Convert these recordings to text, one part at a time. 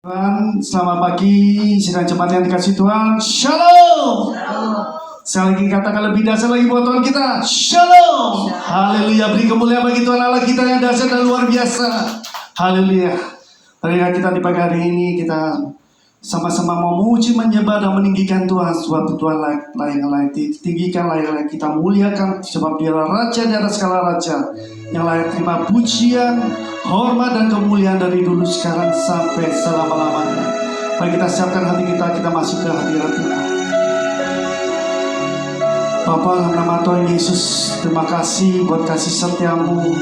Tuhan, selamat pagi, sidang jemaat yang dikasih Tuhan. Shalom. Sekali lagi katakan lebih dasar lagi buat Tuhan kita. Shalom. Haleluya. Beri kemuliaan bagi Tuhan Allah kita yang dasar dan luar biasa. Haleluya. Marilah kita di pagi hari ini kita sama-sama memuji, menyembah dan meninggikan Tuhan. Sebab Tuhan layak ditinggikan, layak kita muliakan. Sebab Dialah Raja di atas segala raja, yang layak terima pujian, hormat dan kemuliaan dari dulu, sekarang sampai selama-lamanya. Mari kita siapkan hati kita masuk ke hadirat Tuhan. Bapa, dalam nama Tuhan Yesus, terima kasih buat kasih setiamu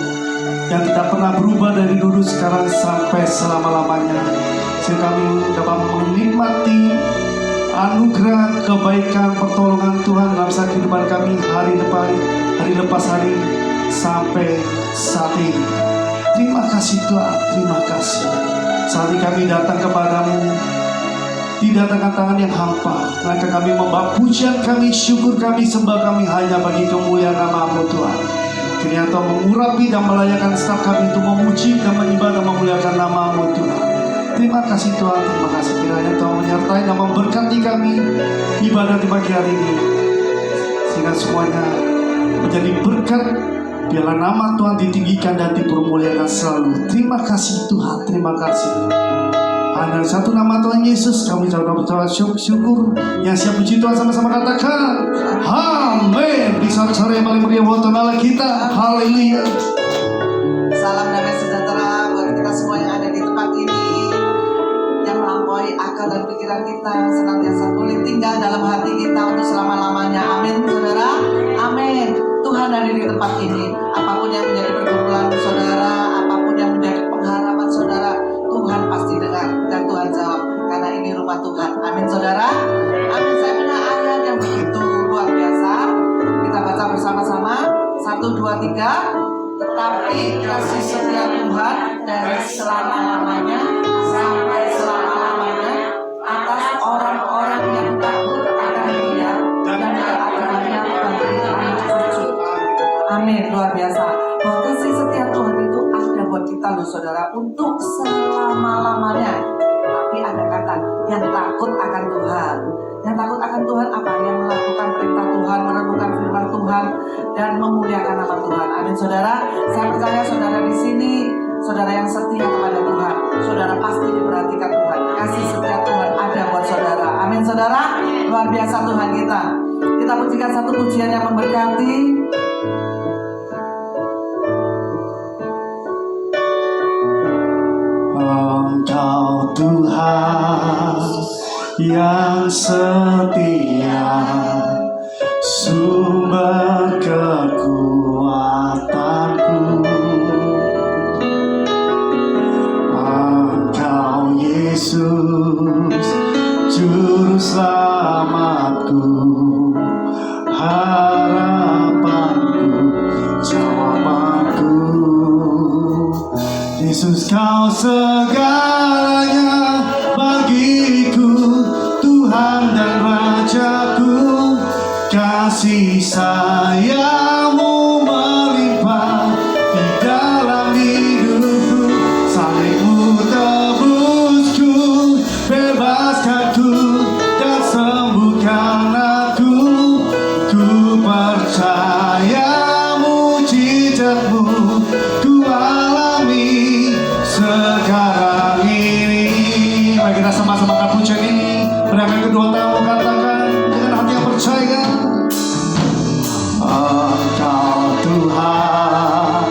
yang tidak pernah berubah dari dulu, sekarang sampai selama-lamanya. Sehingga kami dapat menikmati anugerah, kebaikan, pertolongan Tuhan dalam saat kehidupan kami hari lepas hari sampai saat ini. Terima kasih Tuhan, terima kasih. Saat ini kami datang kepadamu tidak dengan tangan yang hampa, melainkan kami membawa pujian kami, syukur kami, sembah kami hanya bagi kemuliaan nama-Mu Tuhan. Kiranya Tuhan mengurapi dan melayakan setiap kami untuk memuji dan menyembah dan memuliakan nama-Mu Tuhan. Terima kasih Tuhan, terima kasih. Kiranya Tuhan menyertai dan memberkati kami ibadah di pagi hari ini, sehingga semuanya menjadi berkat. Biarlah nama Tuhan ditinggikan dan dipermuliakan selalu. Terima kasih Tuhan, terima kasih. Hanya satu nama Tuhan Yesus kami berdoa syukur. Yang siap puji Tuhan sama-sama katakan amin. Di sore-sore yang paling meriah buat Tuhan Allah kita. Haleluya. Salam damai sejahtera buat kita semua yang ada di tempat ini, yang melampaui akal dan pikiran kita, senantiasa boleh tinggal dalam hati kita untuk selama-lamanya. Amin saudara, amin. Tuhan ada di tempat ini. Apapun yang menjadi pergumulan saudara, apapun yang menjadi pengharapan saudara, Tuhan pasti dengar dan Tuhan jawab, karena ini rumah Tuhan. Amin saudara, amin. Saya punya ayat yang begitu luar biasa. Kita baca bersama-sama. 1, 2, 3. Tetapi kasih setia Tuhan dari selama-lamanya sampai selama-lamanya atas orang-orang yang takut akan Dia dan keadaannya bagi anak cucu. Amin. Luar biasa. Bahwa kasih setia Tuhan itu ada buat kita loh saudara, untuk selama-lamanya. Tapi ada kata yang takut akan Tuhan. Yang takut akan Tuhan apa? Yang melakukan perintah Tuhan, merenungkan firman Tuhan, dan memuliakan nama Tuhan. Amin saudara. Saya percaya saudara di sini, saudara yang setia kepada Tuhan, saudara pasti diperhatikan Tuhan. Kasih setia Tuhan ada buat saudara. Amin saudara. Luar biasa Tuhan kita. Kita pujikan satu pujian yang memberkati. Engkau Tuhan yang setia, sumber kekuatanku. Engkau Yesus, juru selamatku, harapanku, jawabanku. Yesus, Kau segalanya bagiku, Tuhan dan Rajaku. Kasih sayang-Mu melimpah di dalam hidupku. Salib-Mu tebusku, bebaskanku dan sembuhkan aku. Ku percaya mujizat-Mu ku alami sekarang ini. Mari kita sama-sama angkat pujian ini. Berikan kedua tangan, katakan dengan hati yang percaya. Engkau Tuhan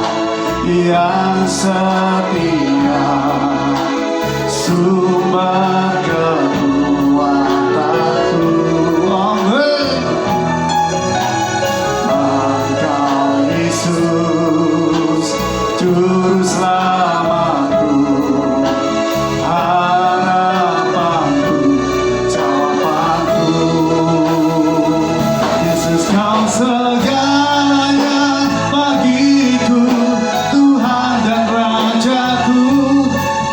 yang setia, sumber kekuatanku. Amin. Engkau Yesus, juru selamatku, harapanku, jawabanku. Yesus, Kau segalanya bagiku, Tuhan dan Rajaku.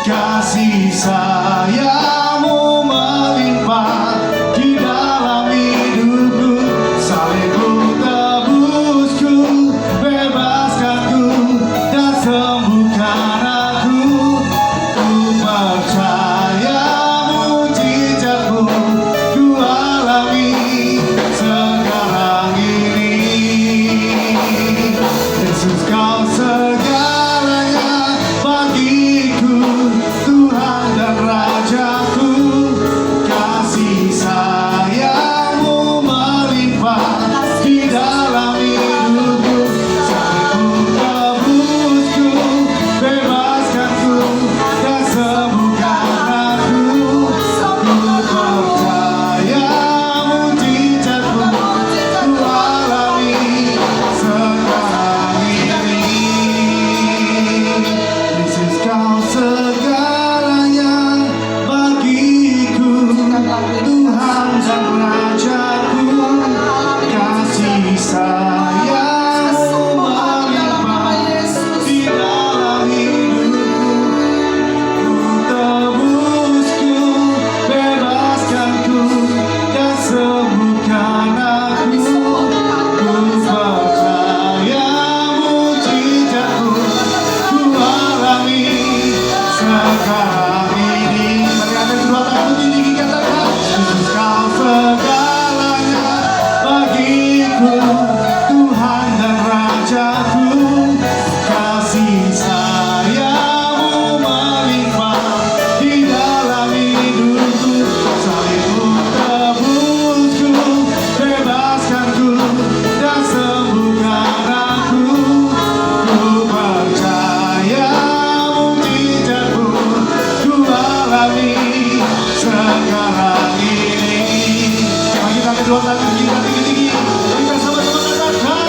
Kasih sayang sekarang ini. Mari kita kedua tangan kita tinggi-tinggi. Kita sama-sama katakan,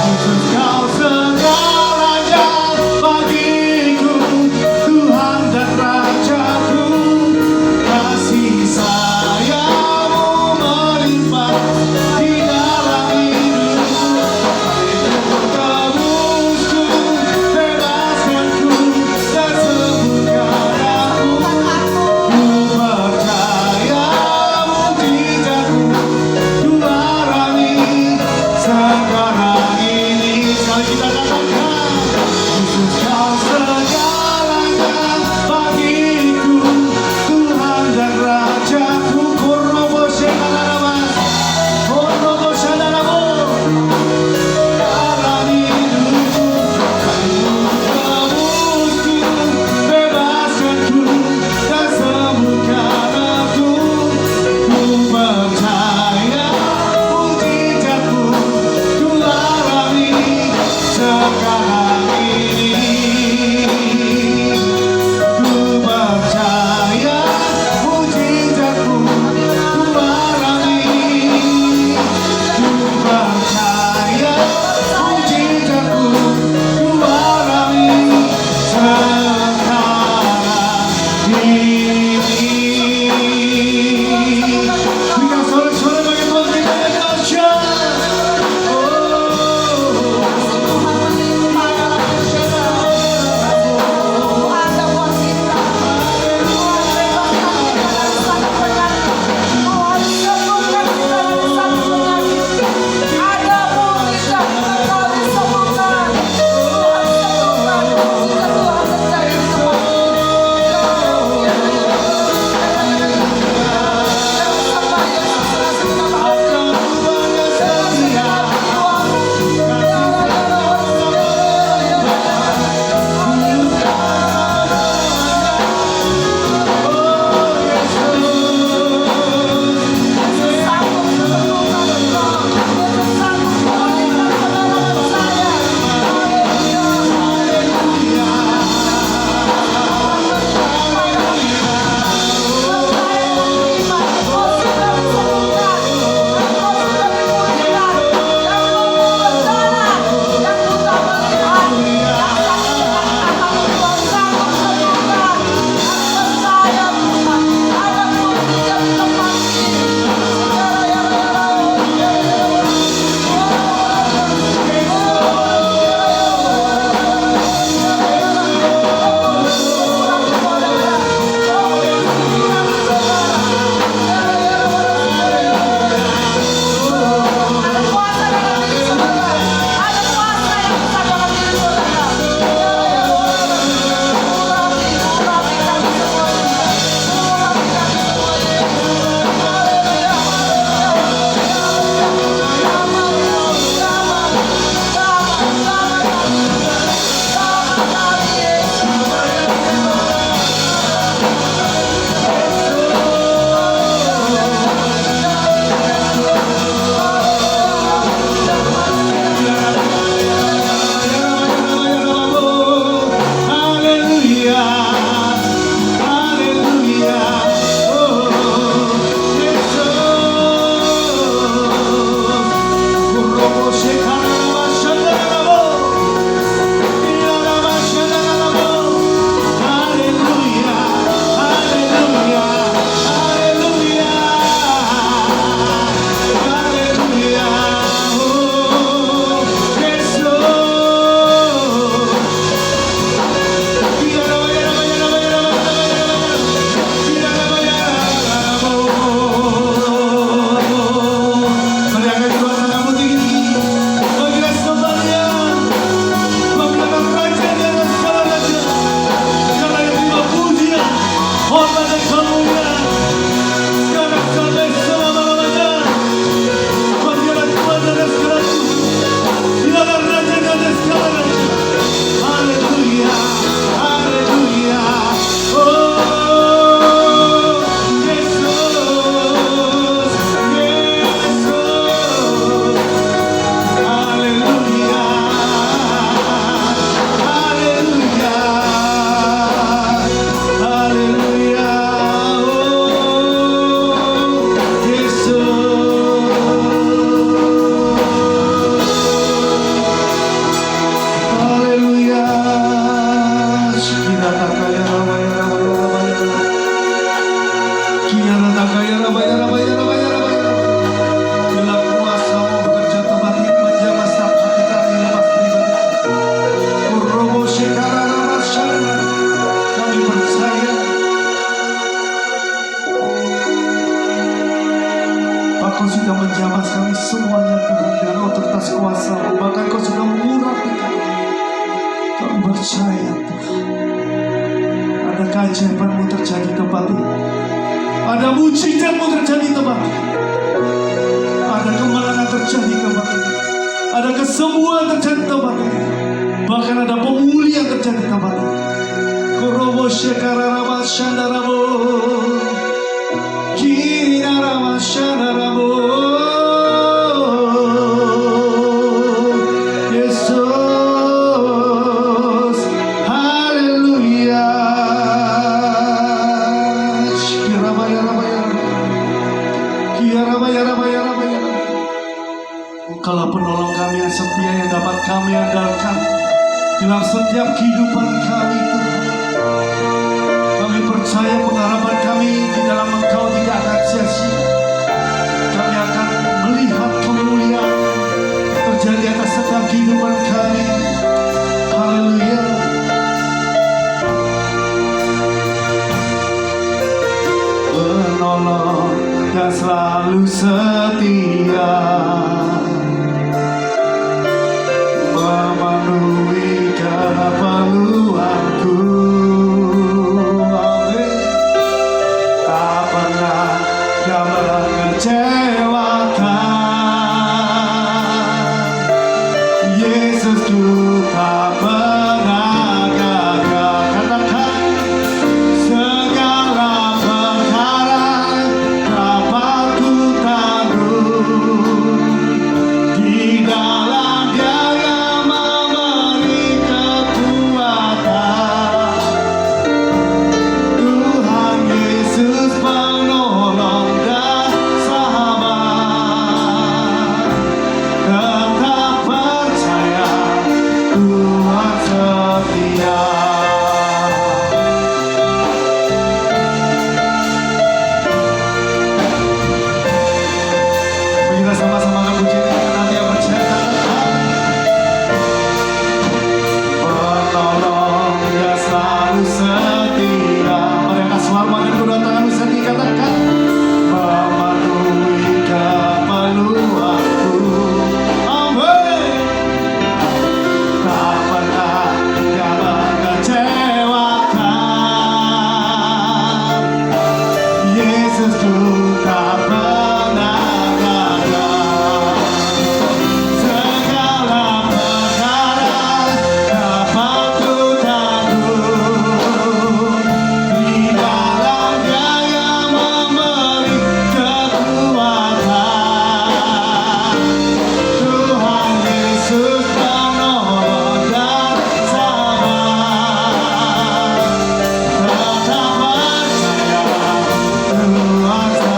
Yesus kau segalanya bagiku, Tuhan dan Rajaku. Kasih sayang-Mu melimpah di dalam hidupku. Tebusku, bebaskanku, dan sembuhkan aku. Ku percaya mujizat-Mu, Tuhan sekarang ini. Sekali kita katakan, Yesus kau segalanya bagiku, Tuhan dan Rajaku. Korobo shenanama, korobo shenanamo, dalam hidupku. Tebusku, bebaskanku, dan sembuhkan aku. Ku percaya mujizat-Mu, Tuhan sekarang ini. Ku percaya mujizat-Mu, Tuhan ku percaya mujizat-Mu, Tuhan sekarang ini. Berikan sorak-sorak bagi Tuhan kita yang dahsyat. semuanya Tuhan dengan otoritas kuasa-Mu. Bahkan Kau sudah mengurapi kami. Kami percaya Tuhan, ada keajaiban-Mu terjadi di tempat ini. Ada mujizat-Mu terjadi di tempat ini. Ada kemenangan terjadi di tempat ini. Ada kesembuhan terjadi di tempat ini. Bahkan ada pemulihan terjadi di tempat ini. Korobo shekararaba shandarabo, kiraraba shandarabo. Yesus, haleluya. Engkaulah penolong kami yang setia, yang dapat kami andalkan dalam setiap kehidupan kami Tuhan. Kami percaya pengharapan kami di dalam Engkau tidak akan sia-sia. Kami akan melihat kemuliaan terjadi atas setiap kehidupan kami. Haleluya. Penolong yang selalu setia, memenuhi keperluanku. Amin. Tak pernah Kau mengecewakan. Yesusku tak pernah gagal. Katakan, segala perkara dapat ku tanggung di dalam Dia yang memberi kekuatan. Tuhan Yesus penolong dan sahabat. Tetap percaya, Tuhan setia. Mari kita sama-sama akan puji dengan hati yang percaya. Penolong yang selalu setia. Mari angkat suara dan kedua tangan bisa dikatakan, memenuhi keperluanku. Amin. Tak pernah Dia mengecewakan. Yesusku tak pernah gagal. Segala perkara dapat ku tanggung di dalam Dia yang memberi kekuatan. Tuhan Yesus penolong dan sahabat. Tetap percaya, Tuhan setia.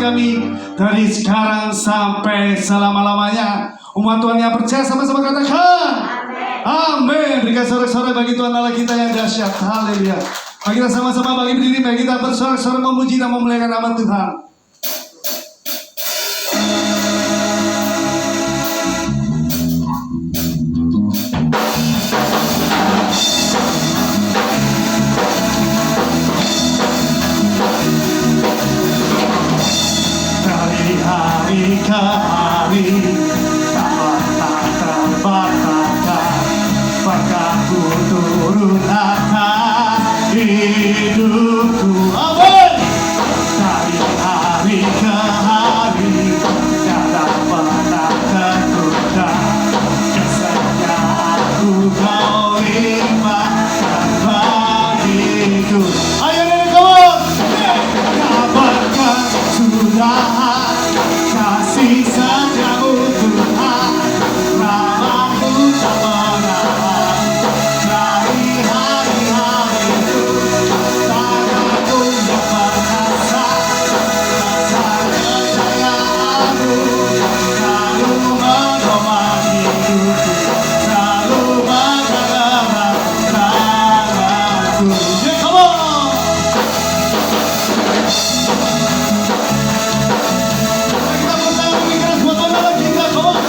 kami dari sekarang sampai selama-lamanya. Umat Tuhan yang percaya sama-sama katakan amin. Berikan sorak-sorai bagi Tuhan Allah kita yang dahsyat. Haleluya. Mari kita sama-sama bagi berdiri, mari kita bersorak-sorai memuji dan memuliakan nama Tuhan. Dari hari ke hari tak terbataskan berkat-Mu turun atas hidupku. Amin. Dari hari ke hari tiada pernah tertunda kesetiaan-Mu Kau limpahkan bagiku. Ayo nenek kawan, kabarkan sudah kasih setiamu Tuhan, rahmat-Mu tak pernah dari hari-hariku. Tangan-Mu yang perkasa, rasa kejayaan-Mu selalu menolong hidupku, selalu menggerak tanganku. Yeah, come on! Kita bersama mengikat buat Allah kita, come on!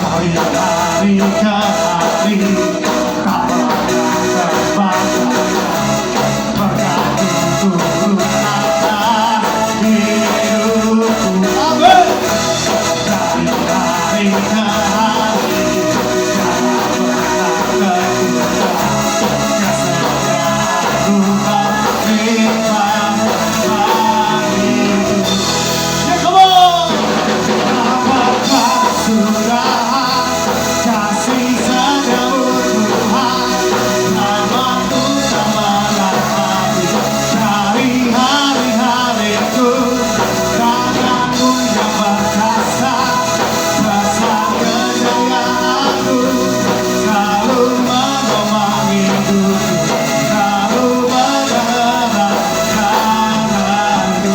Dari hari ke hari tak pernah terbataskan berkat-Mu turun atas hidupku. Amin. Dari hari ke hari tiada pernah tertunda kesetiaan-Mu Kau limpahkan bagiku. Yeah, come on! Apakah sudah kasih setiamu Tuhan, rahmat-Mu tak pernah habis dari hari-hariku. Tangan-Mu yang perkasa, rasa kejayaan-Mu selalu menolong hidupku, selalu menggerak tanganku.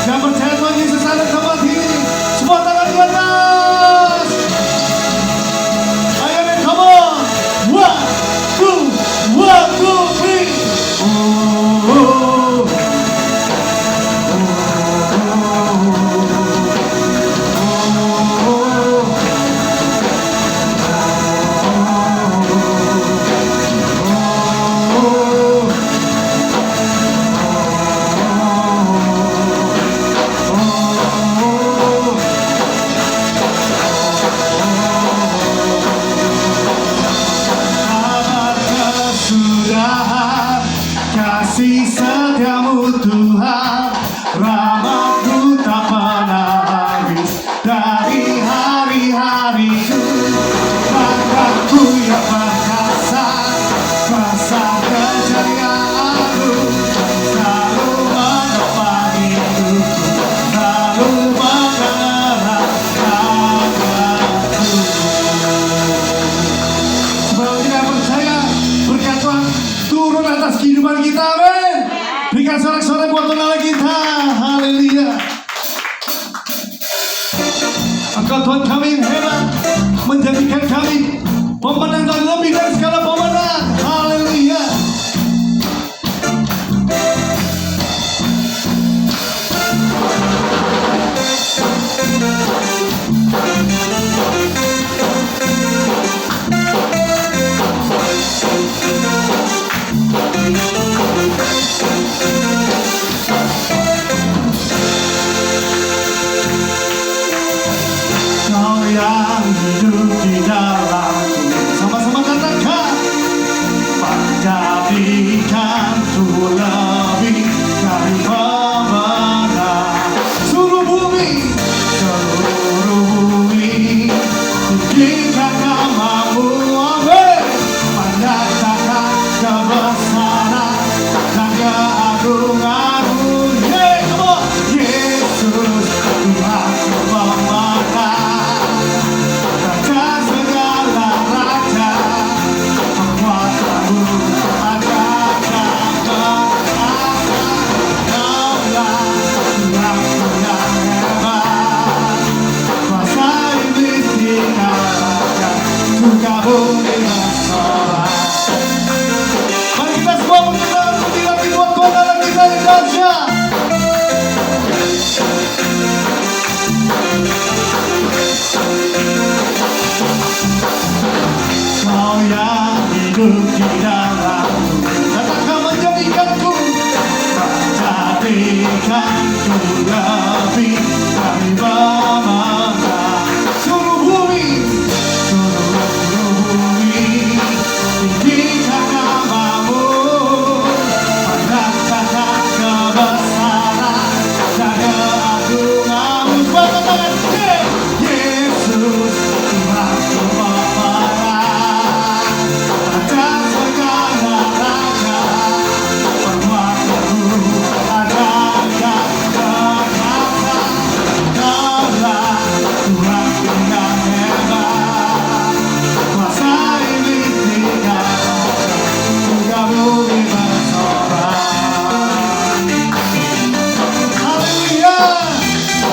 Yang percaya Tuhan Yesus ada di tempat ini, semua tangan di atas. Ayo nih, come on. 1, 2, 3. Oh. Apakah sudah kasih setiamu Tuhan, rahmat-Mu tak pernah habis dari hari-hariku. Tangan-Mu yang perkasa, rasa kejayaan-Mu selalu menopang hidupku, selalu menggerak tanganku. Sebab kita percaya berkat Tuhan turun atas kehidupan kita, amin. Berikan sorak-sorai buat Tuhan Allah kita, haleluya. Engkau Tuhan kami yang hebat, menjadikan kami pemenang dan lebih dari segala pemenang, haleluya. Kau yang hidup di dalamku, sama-sama katakan di dalammu. Katakan menjadikanku lebih dari pemenang. Seluruh bumi tinggikan namamu, pandangkan kebesaran dan keagunganmu. Katakan Yesus Tuhanku pemenang atas segala raja, perbuatanmu ajaib dan perkasa. Kaulah Tuhan yang hebat, kuasa iblis dikalahkan, surga bumi bersorak. Haleluya.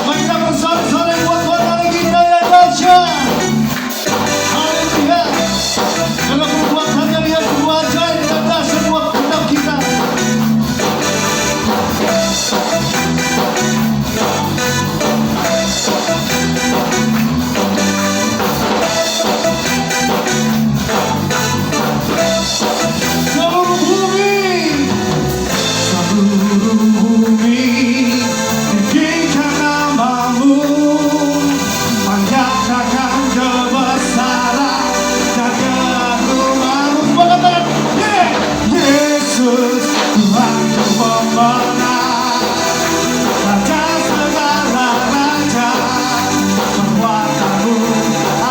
Mari kita bersorak-sorai buat Tuhan hari kita yang dahsyat. Haleluya. Karena perbuatannya dia sungguh ajaib dan dahsyat buat hidup kita. Seluruh bumi tinggikan namamu, panjatkan kebesaran dan keagunganmu. Semua katakan Yesus Tuhanku pemenang atas segala raja, perbuatanmu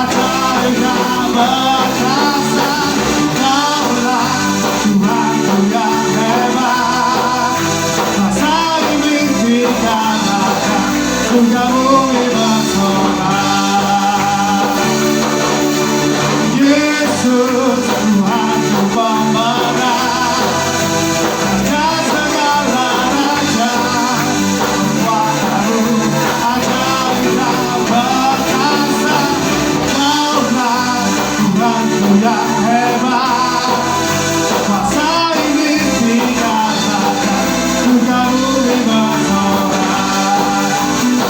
ajaib dan perkasa. Kaulah Tuhanku yang hebat, masa iblis dikalahkan, surga bumi bersorak. Yesus Tuhanku pemenang atas segala raja, perbuatanmu ajaib dan perkasa. Kaulah Tuhanku yang hebat, kuasa iblis dikalahkan, surga bumi bersorak.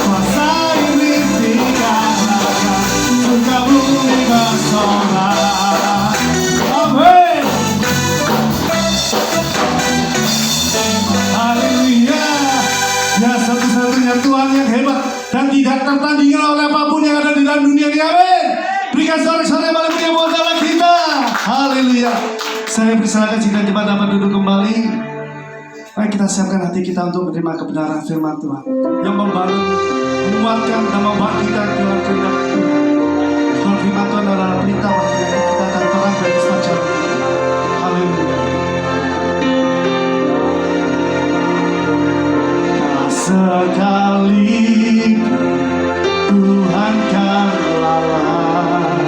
Kuasa iblis dikalahkan, surga bumi bersorak. Amin. Haleluya. Ya, satu-satunya Tuhan yang hebat dan tidak tertandingi oleh apapun yang ada di dalam dunia ini. Amin. Berikan sorak-sorai yang paling punya buat dalam kita. Haleluya. Saya persilakan jika kita dapat duduk kembali. Mari kita siapkan hati kita untuk menerima kebenaran firman Tuhan yang membangun, menguatkan dan membangkitkan Tuhan kehendak Tuhan. Tuhan firman Tuhan adalah perintah bagi kita dan terang bagi semacam ini. Haleluya. Sekali Tuhan kan lalai,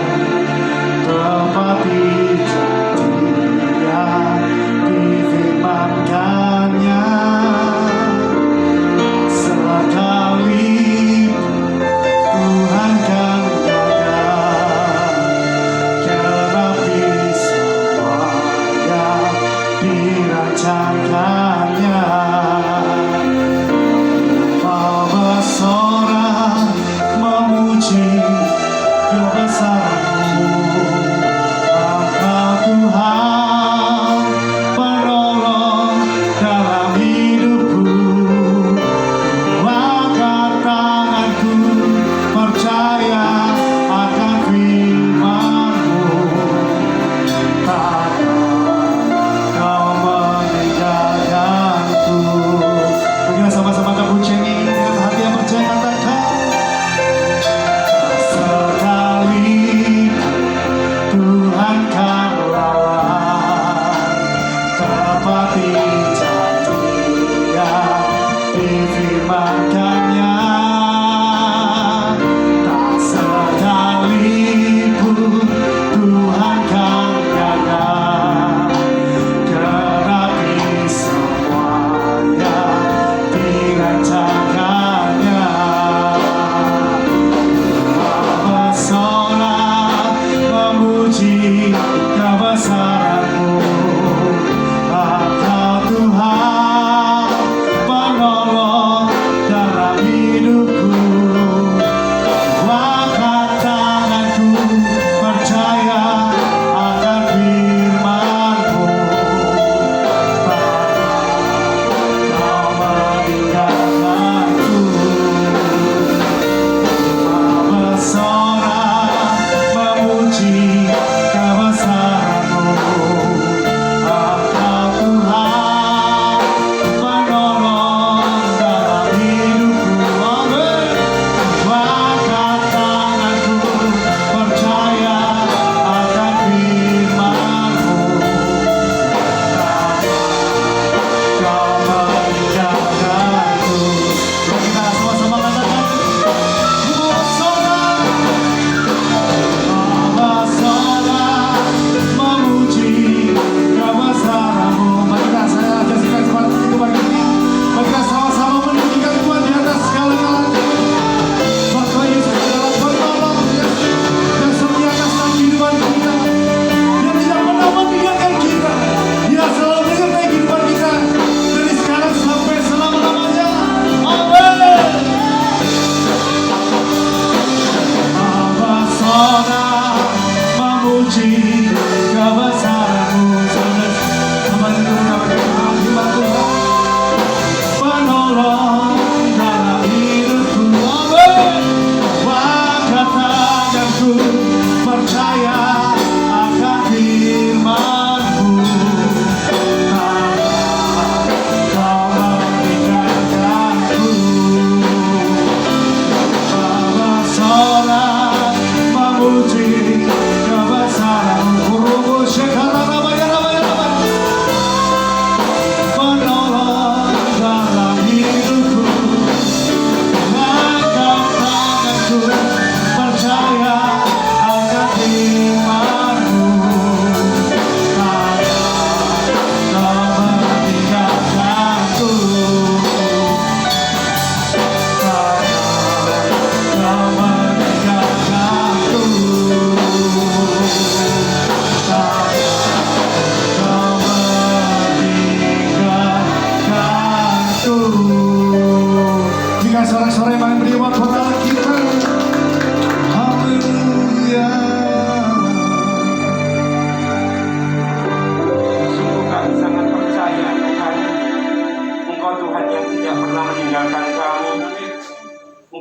tepati janji yang difirmankannya. Sekali Tuhan kan gagal, genapi semua yang dirancangkannya. Bersorak memuji kebesaran-Mu, Engkau Tuhan penolong dalam hidupku. Angkat tanganku percaya akan firman-Mu, takkan Kau meninggalkanku. Mari sama-sama kita puji ini dengan hati yang percaya. Katakan sekali Tuhan kan lalai, tepati janji yang difirmankannya. Tak sekalipun Tuhan kan gagal, genapi semua yang dirancangkannya. Bersorak memuji kebesaran-Mu, Engkau Tuhan penolong dalam hidup.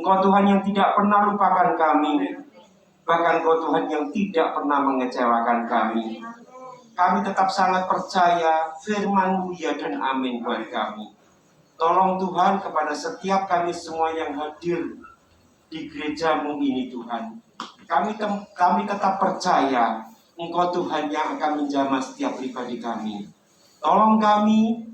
Engkau Tuhan yang tidak pernah lupakan kami. Bahkan Engkau Tuhan yang tidak pernah mengecewakan kami. Kami tetap sangat percaya firman-Mu ya dan amin buat kami. Tolong Tuhan kepada setiap kami semua yang hadir di gereja-Mu ini Tuhan. Kami tetap percaya Engkau Tuhan yang akan menjamah setiap pribadi kami. Tolong kami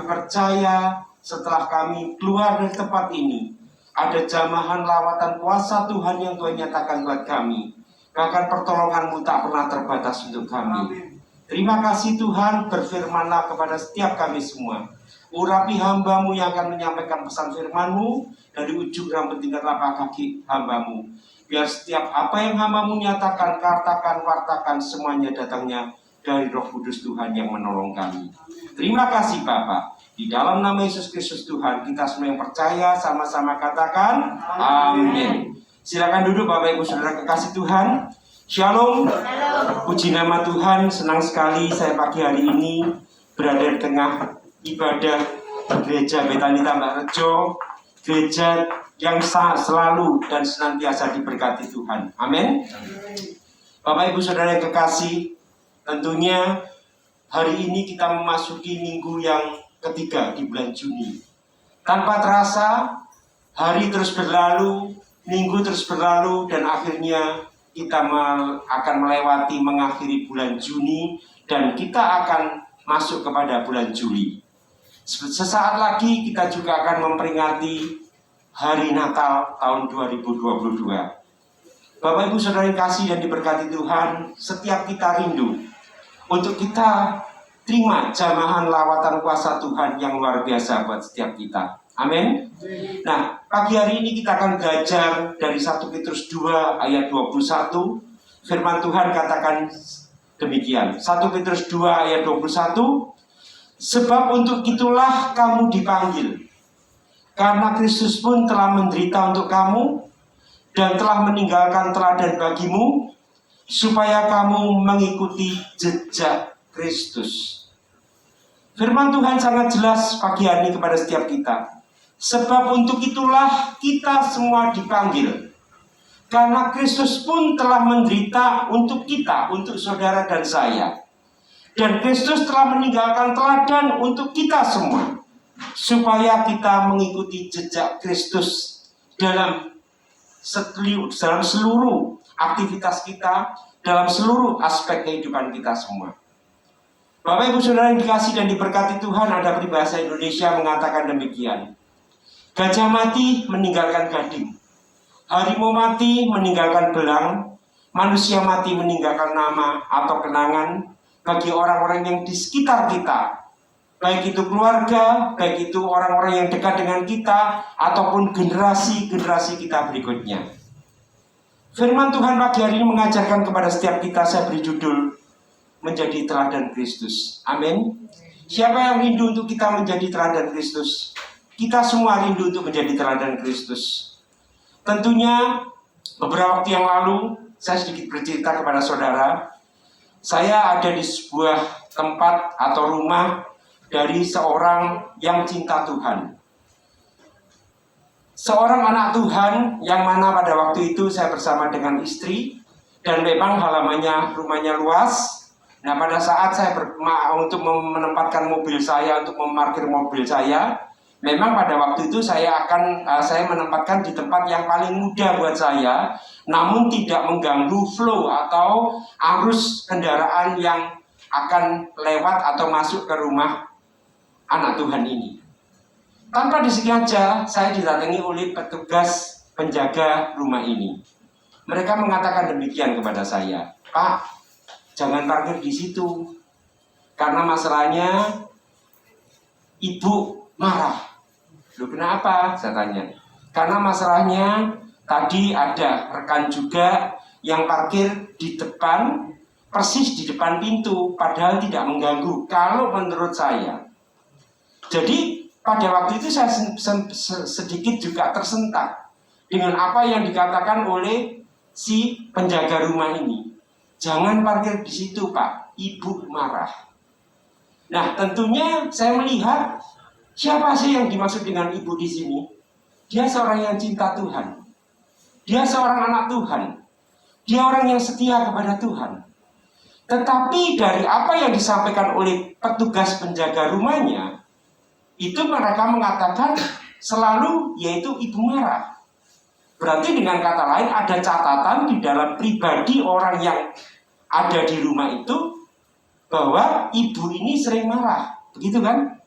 percaya setelah kami keluar dari tempat ini, ada jamahan lawatan kuasa Tuhan yang Tuhan nyatakan buat kami. Bahkan pertolongan-Mu tak pernah terbatas untuk kami. Terima kasih Tuhan, berfirmanlah kepada setiap kami semua. Urapi hamba-Mu yang akan menyampaikan pesan firman-Mu dari ujung rambut hingga telapak kaki hamba-Mu. Biar setiap apa yang hamba-Mu nyatakan, katakan, wartakan, semuanya datangnya dari Roh Kudus Tuhan yang menolong kami. Terima kasih Bapa. Di dalam nama Yesus Kristus Tuhan, kita semua yang percaya sama-sama katakan amin. Silakan duduk Bapak Ibu Saudara kekasih Tuhan. Shalom. Puji nama Tuhan, senang sekali saya pagi hari ini berada di tengah ibadah gereja Betani Tambak Rejo, gereja yang selalu dan senantiasa diberkati Tuhan. Amin. Bapak Ibu Saudara yang kekasih, tentunya hari ini kita memasuki minggu yang ketiga di bulan Juni. Tanpa terasa, hari terus berlalu, minggu terus berlalu, dan akhirnya kita akan melewati mengakhiri bulan Juni dan kita akan masuk kepada bulan Juli. Sesaat lagi kita juga akan memperingati hari Natal tahun 2022. Bapak Ibu Saudara yang kasih dan diberkati Tuhan, setiap kita rindu untuk kita terima jamahan lawatan kuasa Tuhan yang luar biasa buat setiap kita. Amin. Nah, pagi hari ini kita akan belajar dari 1 Petrus 2 ayat 21. Firman Tuhan katakan demikian. 1 Petrus 2 ayat 21. Sebab untuk itulah kamu dipanggil, karena Kristus pun telah menderita untuk kamu dan telah meninggalkan teladan bagimu, supaya kamu mengikuti jejak Kristus. Firman Tuhan sangat jelas pagi hari ini kepada setiap kita. Sebab untuk itulah kita semua dipanggil, karena Kristus pun telah menderita untuk kita, untuk saudara dan saya. Dan Kristus telah meninggalkan teladan untuk kita semua, supaya kita mengikuti jejak Kristus dalam seluruh aktivitas kita, dalam seluruh aspek kehidupan kita semua. Bapak Ibu Saudara yang dikasih dan diberkati Tuhan, ada peribahasa Indonesia mengatakan demikian. Gajah mati meninggalkan gading, harimau mati meninggalkan belang, manusia mati meninggalkan nama atau kenangan bagi orang-orang yang di sekitar kita, baik itu keluarga, baik itu orang-orang yang dekat dengan kita, ataupun generasi-generasi kita berikutnya. Firman Tuhan pagi hari ini mengajarkan kepada setiap kita, saya beri judul, menjadi teladan Kristus. Amin. Siapa yang rindu untuk kita menjadi teladan Kristus? Kita semua rindu untuk menjadi teladan Kristus. Tentunya beberapa waktu yang lalu saya sedikit bercerita kepada saudara. Saya ada di sebuah tempat atau rumah dari seorang yang cinta Tuhan. Seorang anak Tuhan yang mana pada waktu itu saya bersama dengan istri, dan memang halamannya, rumahnya luas. Nah, pada saat saya untuk menempatkan mobil saya, untuk memarkir mobil saya, memang pada waktu itu saya menempatkan di tempat yang paling mudah buat saya, namun tidak mengganggu flow atau arus kendaraan yang akan lewat atau masuk ke rumah anak Tuhan ini. Tanpa disengaja, saya didatangi oleh petugas penjaga rumah ini. Mereka mengatakan demikian kepada saya, Pak, jangan parkir di situ, karena masalahnya ibu marah. Loh, kenapa? Saya tanya. Karena masalahnya tadi ada rekan juga yang parkir di depan, persis di depan pintu, padahal tidak mengganggu kalau menurut saya. Jadi pada waktu itu saya sedikit juga tersentak dengan apa yang dikatakan oleh si penjaga rumah ini. Jangan parkir di situ, Pak, ibu marah. Nah, tentunya saya melihat siapa sih yang dimaksud dengan ibu di sini? Dia seorang yang cinta Tuhan. Dia seorang anak Tuhan. Dia orang yang setia kepada Tuhan. Tetapi dari apa yang disampaikan oleh petugas penjaga rumahnya, itu mereka mengatakan selalu yaitu ibu marah. Berarti dengan kata lain ada catatan di dalam pribadi orang yang ada di rumah itu bahwa ibu ini sering marah. Begitu kan?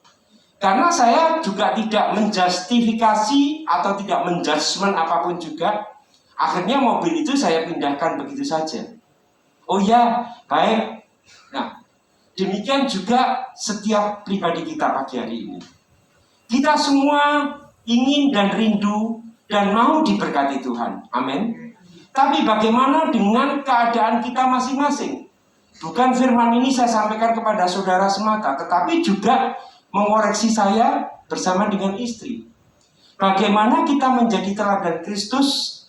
Karena saya juga tidak menjustifikasi atau tidak menjudgment apapun juga. Akhirnya mobil itu saya pindahkan begitu saja. Oh ya, baik. Nah, demikian juga setiap pribadi kita pagi hari ini. Kita semua ingin dan rindu dan mau diberkati Tuhan. Amin. Tapi bagaimana dengan keadaan kita masing-masing? Bukan firman ini saya sampaikan kepada saudara semata, tetapi juga mengoreksi saya bersama dengan istri. Bagaimana kita menjadi teladan Kristus?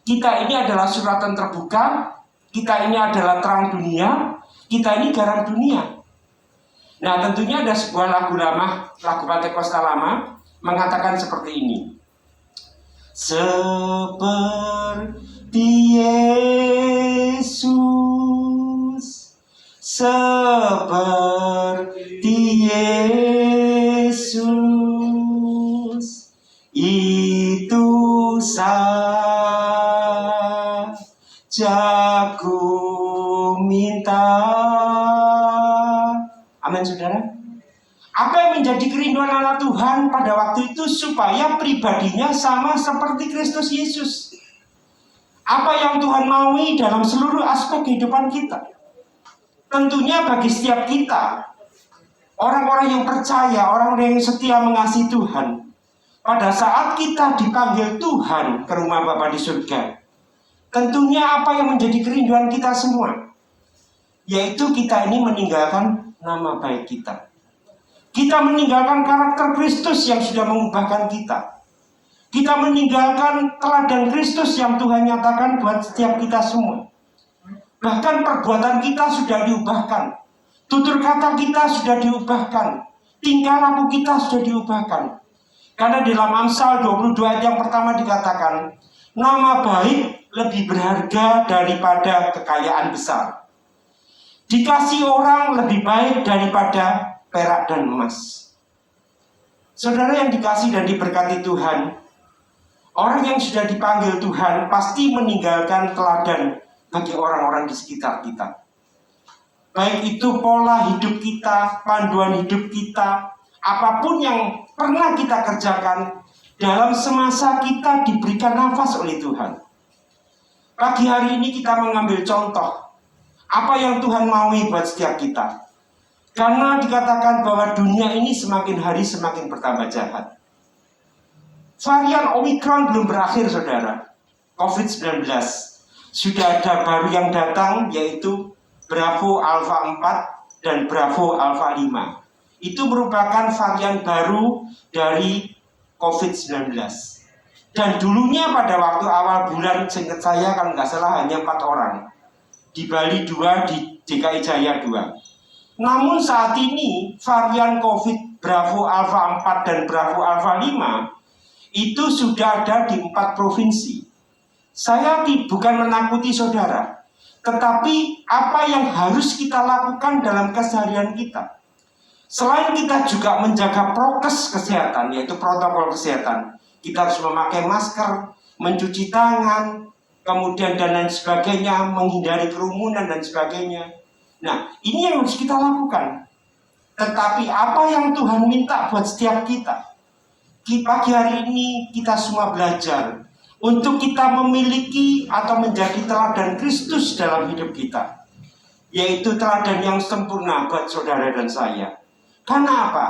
Kita ini adalah suratan terbuka, kita ini adalah terang dunia, kita ini garam dunia. Nah, tentunya ada sebuah lagu lama, lagu Pantekosta lama, mengatakan seperti ini. Seperti Yesus, seperti Yesus, itu saja ku minta. Amin, saudara. Apa yang menjadi kerinduan anak Tuhan pada waktu itu supaya pribadinya sama seperti Kristus Yesus. Apa yang Tuhan maui dalam seluruh aspek kehidupan kita. Tentunya bagi setiap kita, orang-orang yang percaya, orang-orang yang setia mengasihi Tuhan, pada saat kita dipanggil Tuhan ke rumah Bapa di surga, tentunya apa yang menjadi kerinduan kita semua, yaitu kita ini meninggalkan nama baik kita. Kita meninggalkan karakter Kristus yang sudah mengubahkan kita. Kita meninggalkan teladan Kristus yang Tuhan nyatakan buat setiap kita semua. Bahkan perbuatan kita sudah diubahkan. Tutur kata kita sudah diubahkan. Tingkah laku kita sudah diubahkan. Karena dalam Amsal 22 ayat yang pertama dikatakan, nama baik lebih berharga daripada kekayaan besar. Dikasih orang lebih baik daripada perak dan emas. Saudara yang dikasih dan diberkati Tuhan, orang yang sudah dipanggil Tuhan pasti meninggalkan teladan bagi orang-orang di sekitar kita. Baik itu pola hidup kita, panduan hidup kita, apapun yang pernah kita kerjakan dalam semasa kita diberikan nafas oleh Tuhan. Pagi hari ini kita mengambil contoh apa yang Tuhan maui buat setiap kita. Karena dikatakan bahwa dunia ini semakin hari semakin bertambah jahat. Varian Omikron belum berakhir, saudara. COVID-19. Sudah ada baru yang datang, yaitu Bravo Alpha 4 dan Bravo Alpha 5. Itu merupakan varian baru dari COVID-19. Dan dulunya pada waktu awal bulan, seingat saya kalau nggak salah hanya 4 orang. Di Bali 2, di DKI Jaya 2. Namun saat ini varian COVID Bravo Alpha 4 dan Bravo Alpha 5 itu sudah ada di 4 provinsi. Saya bukan menakuti saudara, tetapi apa yang harus kita lakukan dalam keseharian kita. Selain kita juga menjaga prokes kesehatan, yaitu protokol kesehatan, kita harus memakai masker, mencuci tangan, kemudian dan lain sebagainya, menghindari kerumunan dan sebagainya. Nah, ini yang harus kita lakukan. Tetapi apa yang Tuhan minta buat setiap kita? Pagi hari ini kita semua belajar untuk kita memiliki atau menjadi teladan Kristus dalam hidup kita. Yaitu teladan yang sempurna buat saudara dan saya. Karena apa?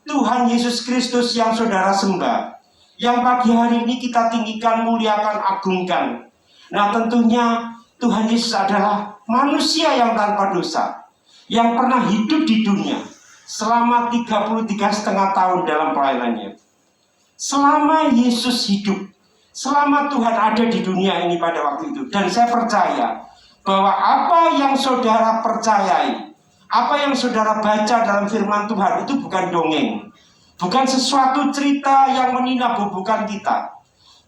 Tuhan Yesus Kristus yang saudara sembah, yang pagi hari ini kita tinggikan, muliakan, agungkan. Nah, tentunya Tuhan Yesus adalah manusia yang tanpa dosa, yang pernah hidup di dunia selama 33,5 tahun dalam pelayanannya. Selama Yesus hidup, selama Tuhan ada di dunia ini pada waktu itu. Dan saya percaya bahwa apa yang saudara percayai, apa yang saudara baca dalam firman Tuhan itu bukan dongeng, bukan sesuatu cerita yang meninabobokan kita.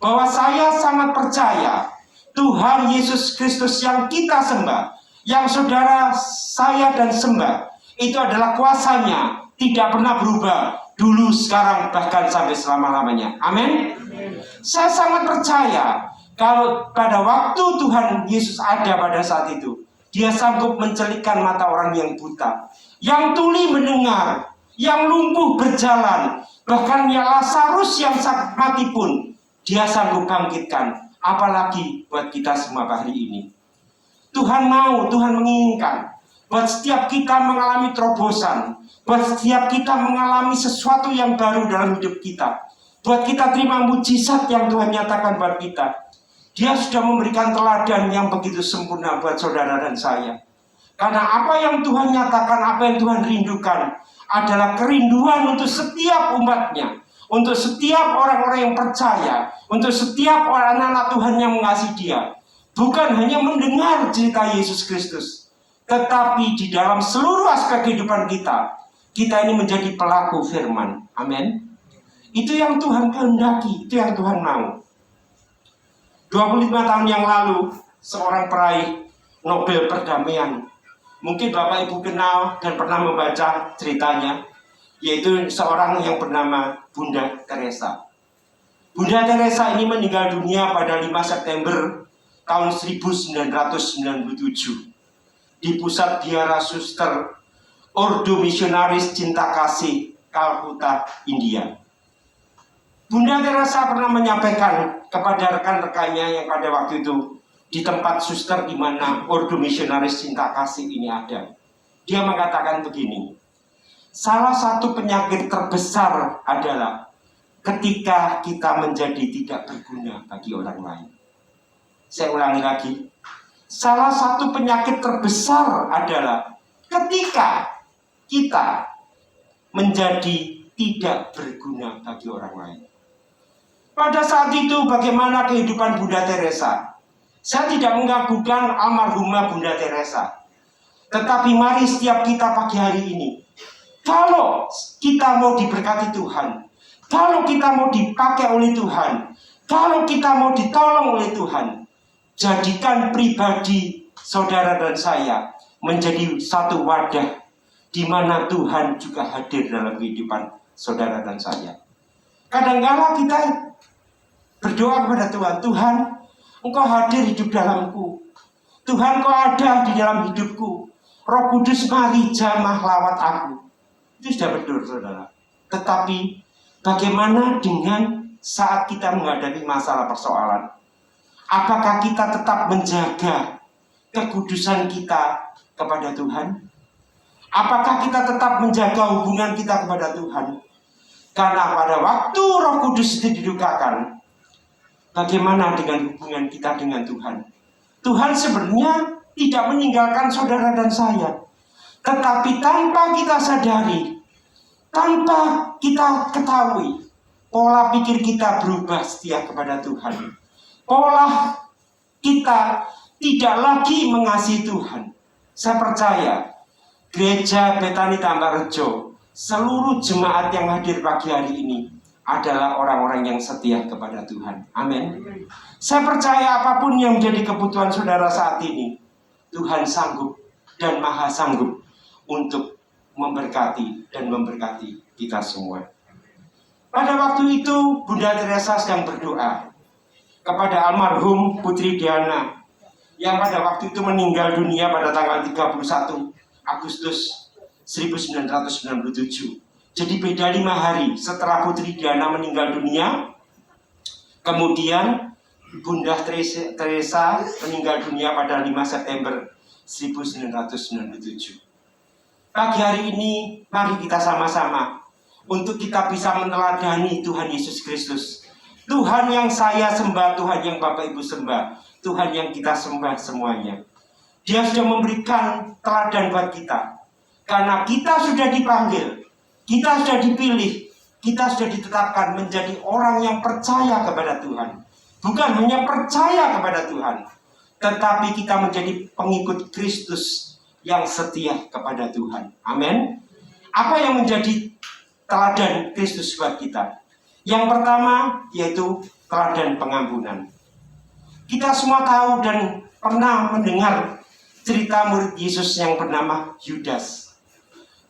Bahwa saya sangat percaya Tuhan Yesus Kristus yang kita sembah, yang saudara saya dan sembah, itu adalah kuasanya tidak pernah berubah, dulu, sekarang, bahkan sampai selama-lamanya. Amin. Saya sangat percaya kalau pada waktu Tuhan Yesus ada pada saat itu, Dia sanggup mencelikkan mata orang yang buta, yang tuli mendengar, yang lumpuh berjalan, bahkan yang Lazarus yang mati pun Dia sanggup bangkitkan. Apalagi buat kita semua hari ini. Tuhan mau, Tuhan menginginkan buat setiap kita mengalami terobosan, buat setiap kita mengalami sesuatu yang baru dalam hidup kita, buat kita terima mujizat yang Tuhan nyatakan buat kita. Dia sudah memberikan teladan yang begitu sempurna buat saudara dan saya. Karena apa yang Tuhan nyatakan, apa yang Tuhan rindukan adalah kerinduan untuk setiap umatnya, untuk setiap orang-orang yang percaya, untuk setiap orang anak Tuhan yang mengasihi Dia. Bukan hanya mendengar cerita Yesus Kristus, tetapi di dalam seluruh aspek kehidupan kita, kita ini menjadi pelaku firman. Amin. Itu yang Tuhan kehendaki, itu yang Tuhan mau. 25 tahun yang lalu, seorang peraih Nobel perdamaian, mungkin Bapak Ibu kenal dan pernah membaca ceritanya, yaitu seorang yang bernama Bunda Teresa. Bunda Teresa ini meninggal dunia pada 5 September tahun 1997 di pusat biara suster Ordo Missionaris Cinta Kasih, Kalkuta, India. Bunda Teresa pernah menyampaikan kepada rekan-rekannya yang pada waktu itu di tempat suster di mana Ordo Missionaris Cinta Kasih ini ada. Dia mengatakan begini, salah satu penyakit terbesar adalah ketika kita menjadi tidak berguna bagi orang lain. Saya ulangi lagi. Salah satu penyakit terbesar adalah ketika kita menjadi tidak berguna bagi orang lain. Pada saat itu bagaimana kehidupan Bunda Teresa? Saya tidak mengagukan almarhumah Bunda Teresa. Tetapi mari setiap kita pagi hari ini, kalau kita mau diberkati Tuhan, kalau kita mau dipakai oleh Tuhan, kalau kita mau ditolong oleh Tuhan, jadikan pribadi saudara dan saya menjadi satu wadah di mana Tuhan juga hadir dalam kehidupan saudara dan saya. Kadang-kala kita berdoa kepada Tuhan, Tuhan, Engkau hadir hidup dalamku. Tuhan, Engkau ada di dalam hidupku. Roh Kudus mari jamah lawat aku. Itu sudah betul, saudara. Tetapi bagaimana dengan saat kita menghadapi masalah persoalan? Apakah kita tetap menjaga kekudusan kita kepada Tuhan? Apakah kita tetap menjaga hubungan kita kepada Tuhan? Karena pada waktu Roh Kudus itu didukakan, bagaimana dengan hubungan kita dengan Tuhan? Tuhan sebenarnya tidak meninggalkan saudara dan saya. Tetapi tanpa kita sadari, tanpa kita ketahui, pola pikir kita berubah setia kepada Tuhan. Pola kita tidak lagi mengasihi Tuhan. Saya percaya Gereja Betani Tambarrejo, seluruh jemaat yang hadir pagi hari ini adalah orang-orang yang setia kepada Tuhan. Amin. Saya percaya apapun yang menjadi kebutuhan saudara saat ini, Tuhan sanggup dan maha sanggup untuk memberkati dan memberkati kita semua. Pada waktu itu Bunda Teresa sedang berdoa kepada almarhum Putri Diana yang pada waktu itu meninggal dunia pada tanggal 31 Agustus 1997. Jadi beda 5 hari setelah Putri Diana meninggal dunia, kemudian Bunda Teresa meninggal dunia pada 5 September 1997. Pagi hari ini mari kita sama-sama untuk kita bisa meneladani Tuhan Yesus Kristus. Tuhan yang saya sembah, Tuhan yang Bapak Ibu sembah, Tuhan yang kita sembah semuanya. Dia sudah memberikan teladan buat kita. Karena kita sudah dipanggil, kita sudah dipilih, kita sudah ditetapkan menjadi orang yang percaya kepada Tuhan. Bukan hanya percaya kepada Tuhan, tetapi kita menjadi pengikut Kristus yang setia kepada Tuhan. Amin. Apa yang menjadi teladan Kristus buat kita. Yang pertama yaitu teladan pengampunan. Kita semua tahu dan pernah mendengar cerita murid Yesus yang bernama Yudas.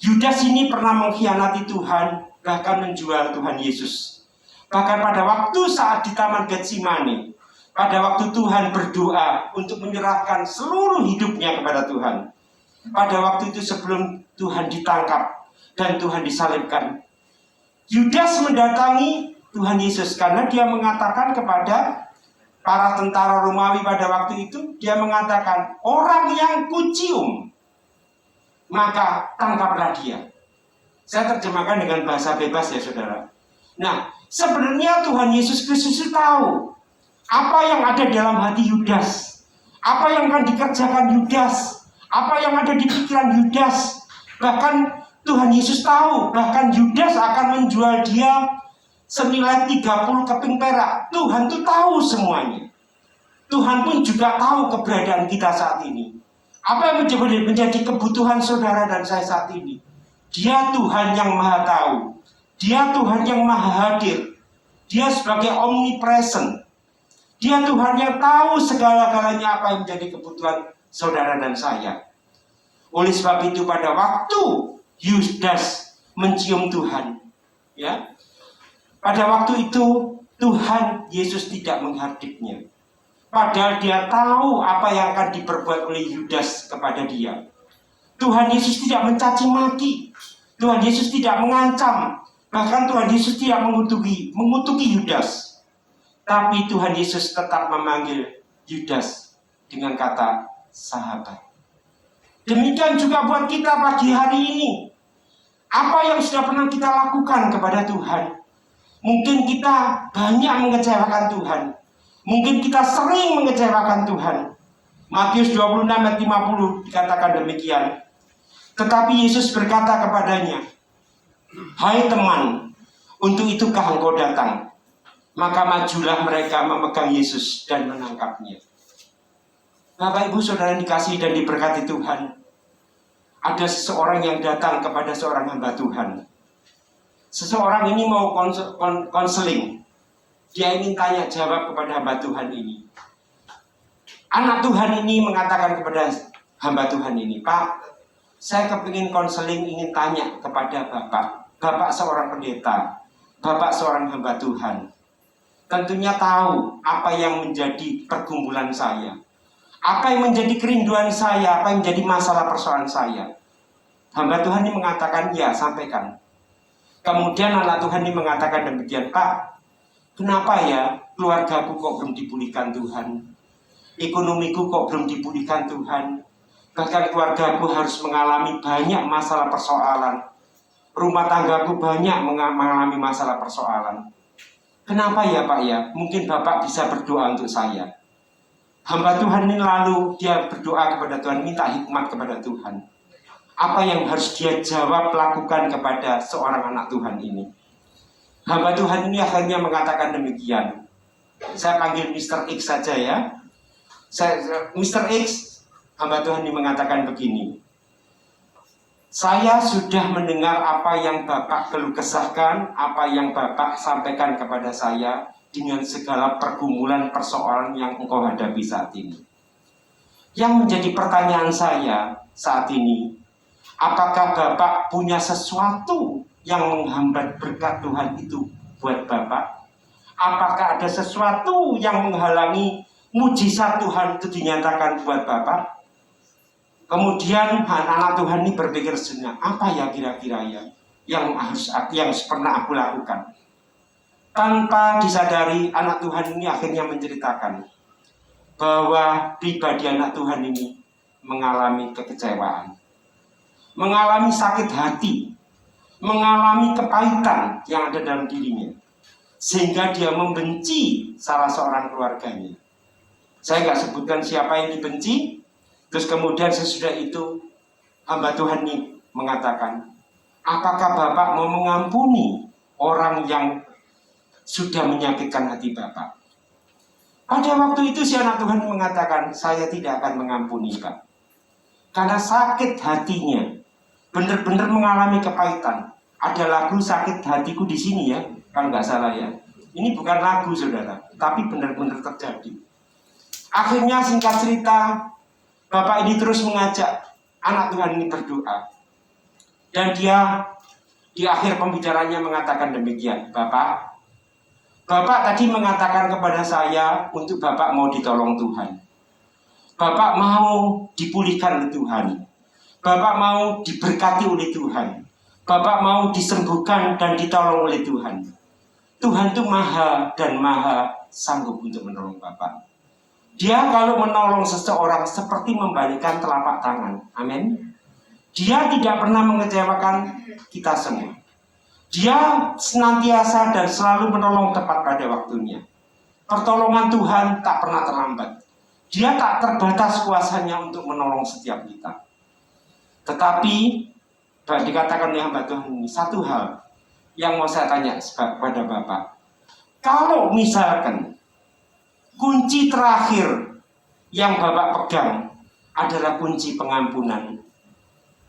Yudas ini pernah mengkhianati Tuhan, bahkan menjual Tuhan Yesus. Bahkan pada waktu saat di Taman Getsemani, pada waktu Tuhan berdoa untuk menyerahkan seluruh hidupnya kepada Tuhan. Pada waktu itu sebelum Tuhan ditangkap dan Tuhan disalibkan, Yudas mendatangi Tuhan Yesus karena dia mengatakan kepada para tentara Romawi pada waktu itu, dia mengatakan, orang yang kucium, maka tangkaplah dia. Saya terjemahkan dengan bahasa bebas ya saudara. Nah, sebenarnya Tuhan Yesus Kristus itu tahu apa yang ada dalam hati Yudas, apa yang akan dikerjakan Yudas, apa yang ada di pikiran Yudas. Bahkan Tuhan Yesus tahu, bahkan Yudas akan menjual dia senilai 30 keping perak. Tuhan tuh tahu semuanya. Tuhan pun juga tahu keberadaan kita saat ini. Apa yang menjadi kebutuhan saudara dan saya saat ini? Dia Tuhan yang maha tahu. Dia Tuhan yang maha hadir. Dia sebagai omnipresent. Dia Tuhan yang tahu segala-galanya apa yang menjadi kebutuhan saudara dan saya. Oleh sebab itu pada waktu Yudas mencium Tuhan, ya, pada waktu itu Tuhan Yesus tidak menghardiknya. Padahal dia tahu apa yang akan diperbuat oleh Yudas kepada dia. Tuhan Yesus tidak mencaci maki. Tuhan Yesus tidak mengancam. Bahkan Tuhan Yesus tidak mengutuki Yudas. Tapi Tuhan Yesus tetap memanggil Yudas dengan kata sahabat. Demikian juga buat kita pagi hari ini. Apa yang sudah pernah kita lakukan kepada Tuhan? Mungkin kita banyak mengecewakan Tuhan. Mungkin kita sering mengecewakan Tuhan. Matius 26 ayat 50 dikatakan demikian. Tetapi Yesus berkata kepadanya, hai teman, untuk itukah engkau datang? Maka majulah mereka memegang Yesus dan menangkapnya. Bapak Ibu Saudara dikasihi dan diberkati Tuhan. Ada seseorang yang datang kepada seorang hamba Tuhan. Seseorang ini mau konseling. Dia ingin tanya jawab kepada hamba Tuhan ini. Anak Tuhan ini mengatakan kepada hamba Tuhan ini, Pak, saya kepingin konseling, ingin tanya kepada Bapak. Bapak seorang pendeta, Bapak seorang hamba Tuhan. Tentunya tahu apa yang menjadi pergumulan saya. Apa yang menjadi kerinduan saya, apa yang menjadi masalah persoalan saya. Hamba Tuhan ini mengatakan, ya sampaikan. Kemudian anak Tuhan ini mengatakan demikian, Pak, kenapa ya keluargaku kok belum dipulihkan Tuhan? Ekonomiku kok belum dipulihkan Tuhan? Bahkan keluargaku harus mengalami banyak masalah persoalan. Rumah tanggaku banyak mengalami masalah persoalan. Kenapa ya Pak ya? Mungkin Bapak bisa berdoa untuk saya. Hamba Tuhan ini lalu dia berdoa kepada Tuhan, minta hikmat kepada Tuhan. Apa yang harus dia jawab, lakukan kepada seorang anak Tuhan ini. Hamba Tuhan ini akhirnya mengatakan demikian. Saya panggil Mr. X saja ya. Mr. X, hamba Tuhan ini mengatakan begini. Saya sudah mendengar apa yang Bapak keluh kesahkan, apa yang Bapak sampaikan kepada saya dengan segala pergumulan persoalan yang engkau hadapi saat ini. Yang menjadi pertanyaan saya saat ini, apakah Bapak punya sesuatu yang menghambat berkat Tuhan itu buat Bapak? Apakah ada sesuatu yang menghalangi mujizat Tuhan itu dinyatakan buat Bapak? Kemudian anak Tuhan ini berpikir sejenak, apa ya kira-kira ya yang pernah aku lakukan? Tanpa disadari anak Tuhan ini akhirnya menceritakan bahwa pribadi anak Tuhan ini mengalami kekecewaan, mengalami sakit hati, mengalami kepahitan yang ada dalam dirinya, sehingga dia membenci salah seorang keluarganya. Saya nggak sebutkan siapa yang dibenci. Terus kemudian sesudah itu hamba Tuhan ini mengatakan, apakah Bapak mau mengampuni orang yang sudah menyakitkan hati Bapak? Pada waktu itu si anak Tuhan mengatakan, saya tidak akan mengampuni Pak. Karena sakit hatinya, benar-benar mengalami kepahitan. Ada lagu sakit hatiku di sini ya, kalau nggak salah ya. Ini bukan lagu saudara, tapi benar-benar terjadi. Akhirnya singkat cerita, Bapak ini terus mengajak anak Tuhan ini berdoa. Dan dia di akhir pembicaranya mengatakan demikian, Bapak tadi mengatakan kepada saya untuk Bapak mau ditolong Tuhan. Bapak mau dipulihkan oleh Tuhan. Bapak mau diberkati oleh Tuhan. Bapak mau disembuhkan dan ditolong oleh Tuhan. Tuhan itu maha dan maha sanggup untuk menolong Bapak. Dia kalau menolong seseorang seperti membalikkan telapak tangan. Amin. Dia tidak pernah mengecewakan kita semua. Dia senantiasa dan selalu menolong tepat pada waktunya. Pertolongan Tuhan tak pernah terlambat. Dia tak terbatas kuasanya untuk menolong setiap kita. Tetapi dikatakan oleh hamba Tuhan ini satu hal yang mau saya tanya kepada Bapak. Kalau misalkan kunci terakhir yang Bapak pegang adalah kunci pengampunan,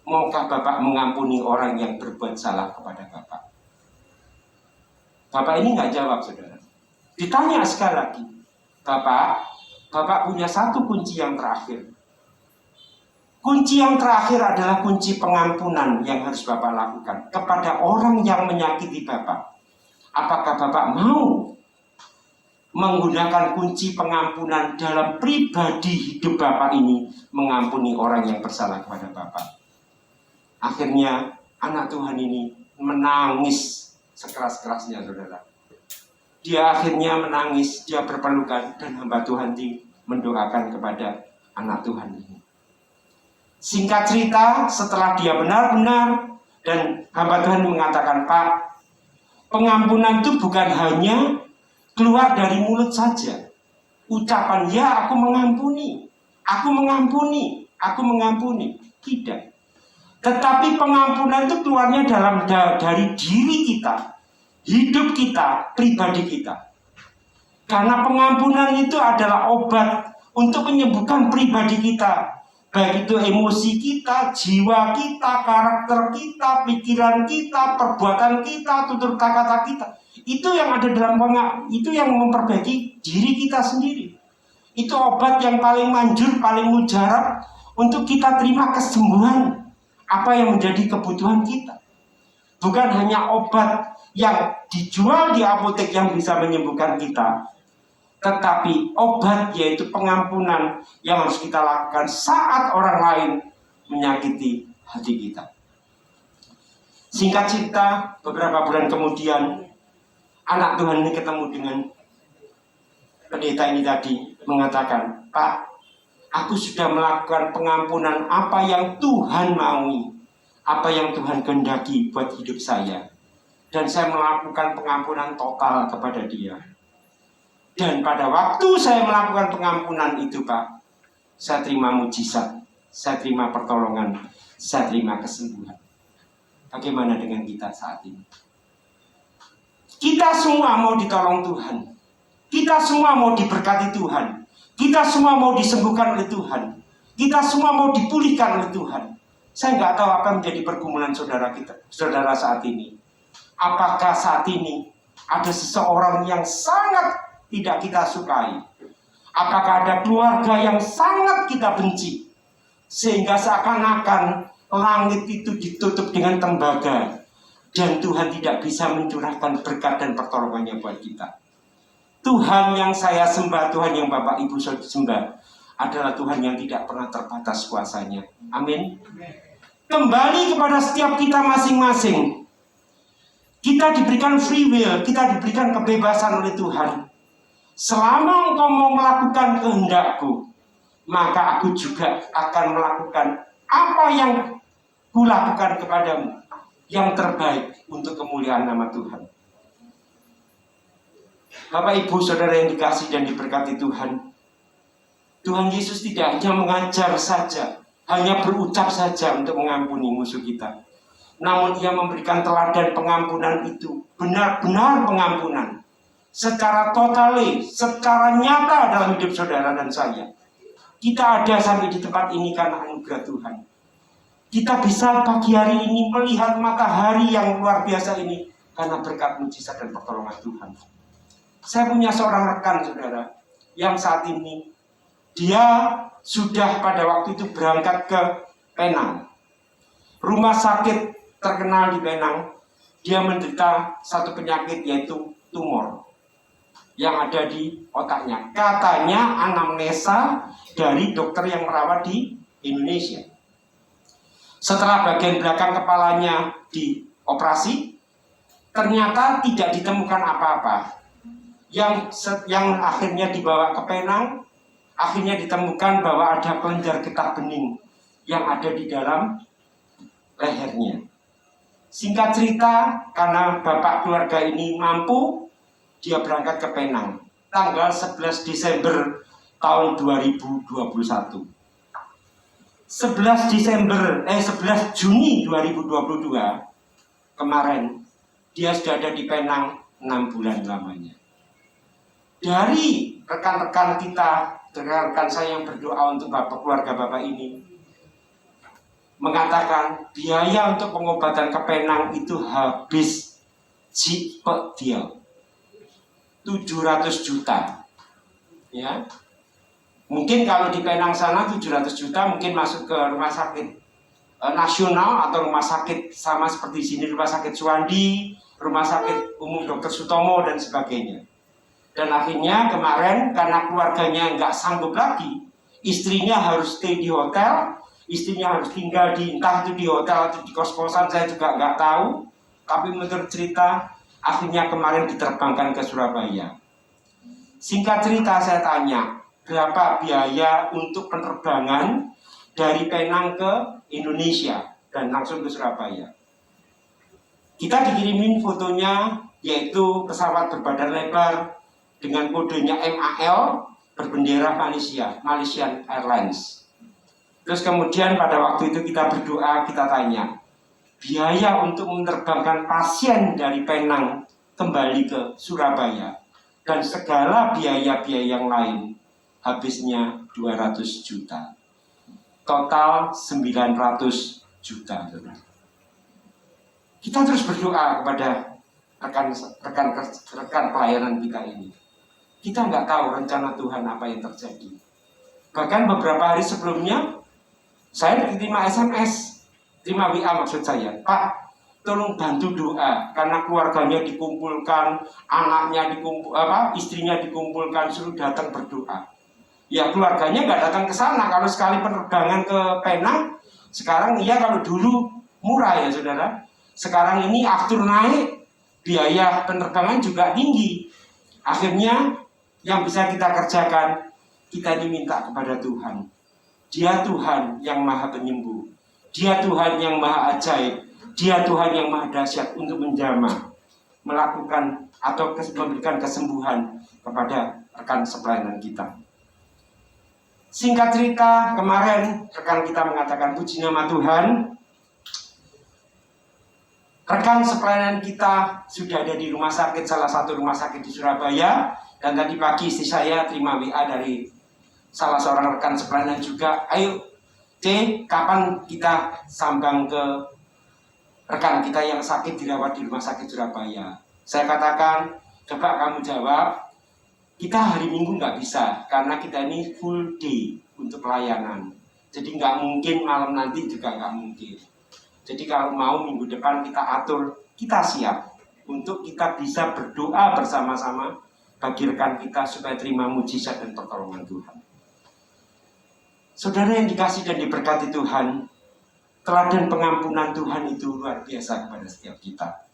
maukah Bapak mengampuni orang yang berbuat salah kepada Bapak? Bapak ini nggak jawab, saudara. Ditanya sekali lagi, Bapak punya satu kunci yang terakhir. Kunci yang terakhir adalah kunci pengampunan yang harus Bapak lakukan kepada orang yang menyakiti Bapak. Apakah Bapak mau menggunakan kunci pengampunan dalam pribadi hidup Bapak ini, mengampuni orang yang bersalah kepada Bapak? Akhirnya anak Tuhan ini menangis sekeras-kerasnya, saudara. Dia akhirnya menangis, dia berpelukan, dan hamba Tuhan mendoakan kepada anak Tuhan ini. Singkat cerita, setelah dia benar-benar, dan hamba Tuhan mengatakan, Pak, pengampunan itu bukan hanya keluar dari mulut saja. Ucapan, ya aku mengampuni, aku mengampuni, aku mengampuni. Tidak. Tetapi pengampunan itu keluarnya dari diri kita, hidup kita, pribadi kita. Karena pengampunan itu adalah obat untuk menyembuhkan pribadi kita. Baik itu emosi kita, jiwa kita, karakter kita, pikiran kita, perbuatan kita, tutur kata kita. Itu yang ada dalam itu yang memperbaiki diri kita sendiri. Itu obat yang paling manjur, paling mujarab untuk kita terima kesembuhan apa yang menjadi kebutuhan kita. Bukan hanya obat yang dijual di apotek yang bisa menyembuhkan kita, tetapi obat yaitu pengampunan yang harus kita lakukan saat orang lain menyakiti hati kita. Singkat cerita, beberapa bulan kemudian anak Tuhan ini ketemu dengan pendeta ini tadi, mengatakan, Pak, aku sudah melakukan pengampunan apa yang Tuhan maui, apa yang Tuhan kehendaki buat hidup saya. Dan saya melakukan pengampunan total kepada dia. Dan pada waktu saya melakukan pengampunan itu, Pak, saya terima mujizat, saya terima pertolongan, saya terima kesembuhan. Bagaimana dengan kita saat ini? Kita semua mau ditolong Tuhan. Kita semua mau diberkati Tuhan. Kita semua mau disembuhkan oleh Tuhan. Kita semua mau dipulihkan oleh Tuhan. Saya nggak tahu apa menjadi pergumulan saudara saat ini. Apakah saat ini ada seseorang yang sangat tidak kita sukai? Apakah ada keluarga yang sangat kita benci? Sehingga seakan-akan langit itu ditutup dengan tembaga dan Tuhan tidak bisa mencurahkan berkat dan pertolongannya buat kita. Tuhan yang saya sembah, Tuhan yang Bapak Ibu sembah adalah Tuhan yang tidak pernah terbatas kuasanya. Amin. Kembali kepada setiap kita masing-masing. Kita diberikan free will, kita diberikan kebebasan oleh Tuhan. Selama engkau mau melakukan kehendakku, maka aku juga akan melakukan apa yang kulakukan kepadamu, yang terbaik untuk kemuliaan nama Tuhan. Bapak Ibu Saudara yang dikasihi dan diberkati Tuhan, Tuhan Yesus tidak hanya mengajar saja, hanya berucap saja untuk mengampuni musuh kita. Namun Ia memberikan teladan pengampunan itu, benar-benar pengampunan. Secara totali, secara nyata dalam hidup saudara dan saya. Kita ada sampai di tempat ini karena anugerah Tuhan. Kita bisa pagi hari ini melihat matahari yang luar biasa ini karena berkat mujizat dan pertolongan Tuhan. Saya punya seorang rekan, saudara, yang saat ini dia sudah pada waktu itu berangkat ke Penang. Rumah sakit terkenal di Penang, dia menderita satu penyakit yaitu tumor yang ada di otaknya. Katanya anamnesa dari dokter yang merawat di Indonesia. Setelah bagian belakang kepalanya dioperasi, ternyata tidak ditemukan apa-apa. Yang akhirnya dibawa ke Penang, akhirnya ditemukan bahwa ada kelenjar getah bening yang ada di dalam lehernya. Singkat cerita, karena bapak keluarga ini mampu, dia berangkat ke Penang tanggal 11 Desember tahun 2021. 11 Juni 2022 kemarin dia sudah ada di Penang 6 bulan lamanya. Dari rekan-rekan kita, rekan-rekan saya yang berdoa untuk keluarga bapak ini mengatakan biaya untuk pengobatan ke Penang itu habis cepet dia 700 juta, ya. Mungkin kalau di Penang sana 700 juta mungkin masuk ke rumah sakit nasional atau rumah sakit sama seperti sini, rumah sakit Suwandi, rumah sakit umum Dr. Sutomo dan sebagainya. Dan akhirnya kemarin karena keluarganya nggak sanggup lagi, istrinya harus stay di hotel, istrinya harus tinggal di entah itu di hotel atau di kos-kosan, saya juga nggak tahu. Tapi menurut cerita akhirnya kemarin diterbangkan ke Surabaya. Singkat cerita saya tanya, berapa biaya untuk penerbangan dari Penang ke Indonesia dan langsung ke Surabaya? Kita dikirimin fotonya, yaitu pesawat berbadan lebar dengan kodenya MAL berbendera Malaysia, Malaysian Airlines. Terus kemudian pada waktu itu kita berdoa, kita tanya, biaya untuk menerbangkan pasien dari Penang kembali ke Surabaya dan segala biaya-biaya yang lain habisnya 200 juta. Total 900 juta. Kita terus berdoa kepada rekan pelayanan kita ini. Kita nggak tahu rencana Tuhan apa yang terjadi. Bahkan beberapa hari sebelumnya saya diterima SMS, terima WA maksud saya, Pak, tolong bantu doa karena keluarganya dikumpulkan, anaknya istrinya dikumpulkan, suruh datang berdoa. Ya keluarganya nggak datang ke sana. Kalau sekali penerbangan ke Penang, sekarang iya kalau dulu murah ya saudara. Sekarang ini aftur naik, biaya penerbangan juga tinggi. Akhirnya yang bisa kita kerjakan, kita diminta kepada Tuhan. Dia Tuhan yang maha penyembuh. Dia Tuhan yang maha ajaib. Dia Tuhan yang maha dahsyat untuk menjamah, melakukan atau memberikan kesembuhan kepada rekan sepelayanan kita. Singkat cerita, kemarin rekan kita mengatakan puji nama Tuhan, rekan sepelayanan kita sudah ada di rumah sakit, salah satu rumah sakit di Surabaya. Dan tadi pagi istri saya terima WA dari salah seorang rekan sepelayanan juga, ayo C, kapan kita sambang ke rekan kita yang sakit dirawat di rumah sakit Surabaya. Saya katakan, coba kamu jawab, kita hari Minggu nggak bisa, karena kita ini full day untuk pelayanan. Jadi nggak mungkin malam nanti juga nggak mungkin. Jadi kalau mau minggu depan kita atur, kita siap untuk kita bisa berdoa bersama-sama bagi rekan kita supaya terima mujizat dan pertolongan Tuhan. Saudara yang dikasih dan diberkati Tuhan, teladan pengampunan Tuhan itu luar biasa kepada setiap kita.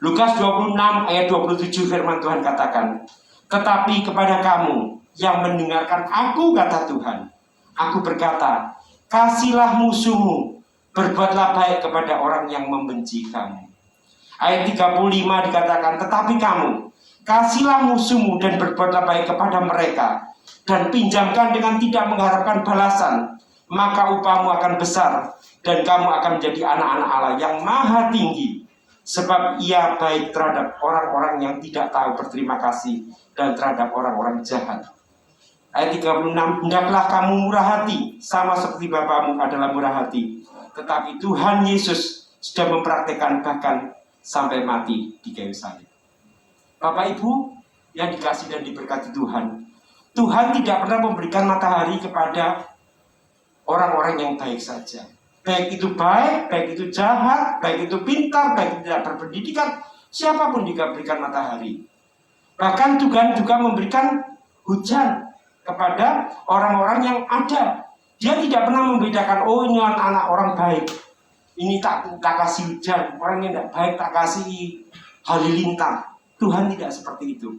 Lukas 26 ayat 27 firman Tuhan katakan, tetapi kepada kamu yang mendengarkan aku, kata Tuhan, aku berkata, kasihlah musuhmu, berbuatlah baik kepada orang yang membenci kamu. Ayat 35 dikatakan, tetapi kamu, kasihlah musuhmu dan berbuatlah baik kepada mereka, dan pinjamkan dengan tidak mengharapkan balasan, maka upahmu akan besar, dan kamu akan menjadi anak-anak Allah yang maha tinggi, sebab ia baik terhadap orang-orang yang tidak tahu berterima kasih dan terhadap orang-orang jahat. Ayat 36, hendaklah kamu murah hati, sama seperti Bapamu adalah murah hati. Tetapi Tuhan Yesus sudah mempraktekkan bahkan sampai mati di kayu salib. Bapak Ibu yang dikasih dan diberkati Tuhan, Tuhan tidak pernah memberikan matahari kepada orang-orang yang baik saja. Baik itu baik, baik itu jahat, baik itu pintar, baik itu tidak berpendidikan, siapapun juga berikan matahari. Bahkan Tuhan juga memberikan hujan kepada orang-orang yang ada. Dia tidak pernah membedakan, oh ini anak orang baik, ini tak kasih hujan, orang yang tidak baik tak kasih halilintar. Tuhan tidak seperti itu.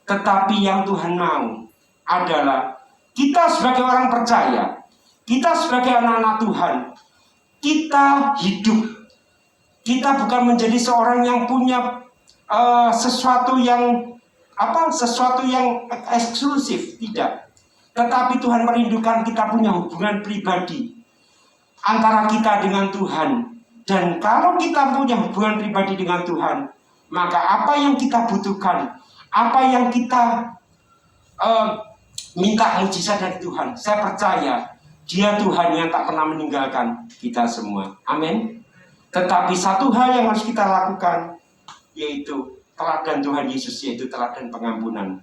Tetapi yang Tuhan mau adalah kita sebagai orang percaya, kita sebagai anak-anak Tuhan, kita hidup. Kita bukan menjadi seorang yang punya sesuatu yang eksklusif, tidak. Tetapi Tuhan merindukan kita punya hubungan pribadi antara kita dengan Tuhan. Dan kalau kita punya hubungan pribadi dengan Tuhan, maka apa yang kita butuhkan, apa yang kita minta mujizat dari Tuhan, saya percaya Dia Tuhan yang tak pernah meninggalkan kita semua. Amin. Tetapi satu hal yang harus kita lakukan, yaitu teladan Tuhan Yesus, yaitu teladan pengampunan.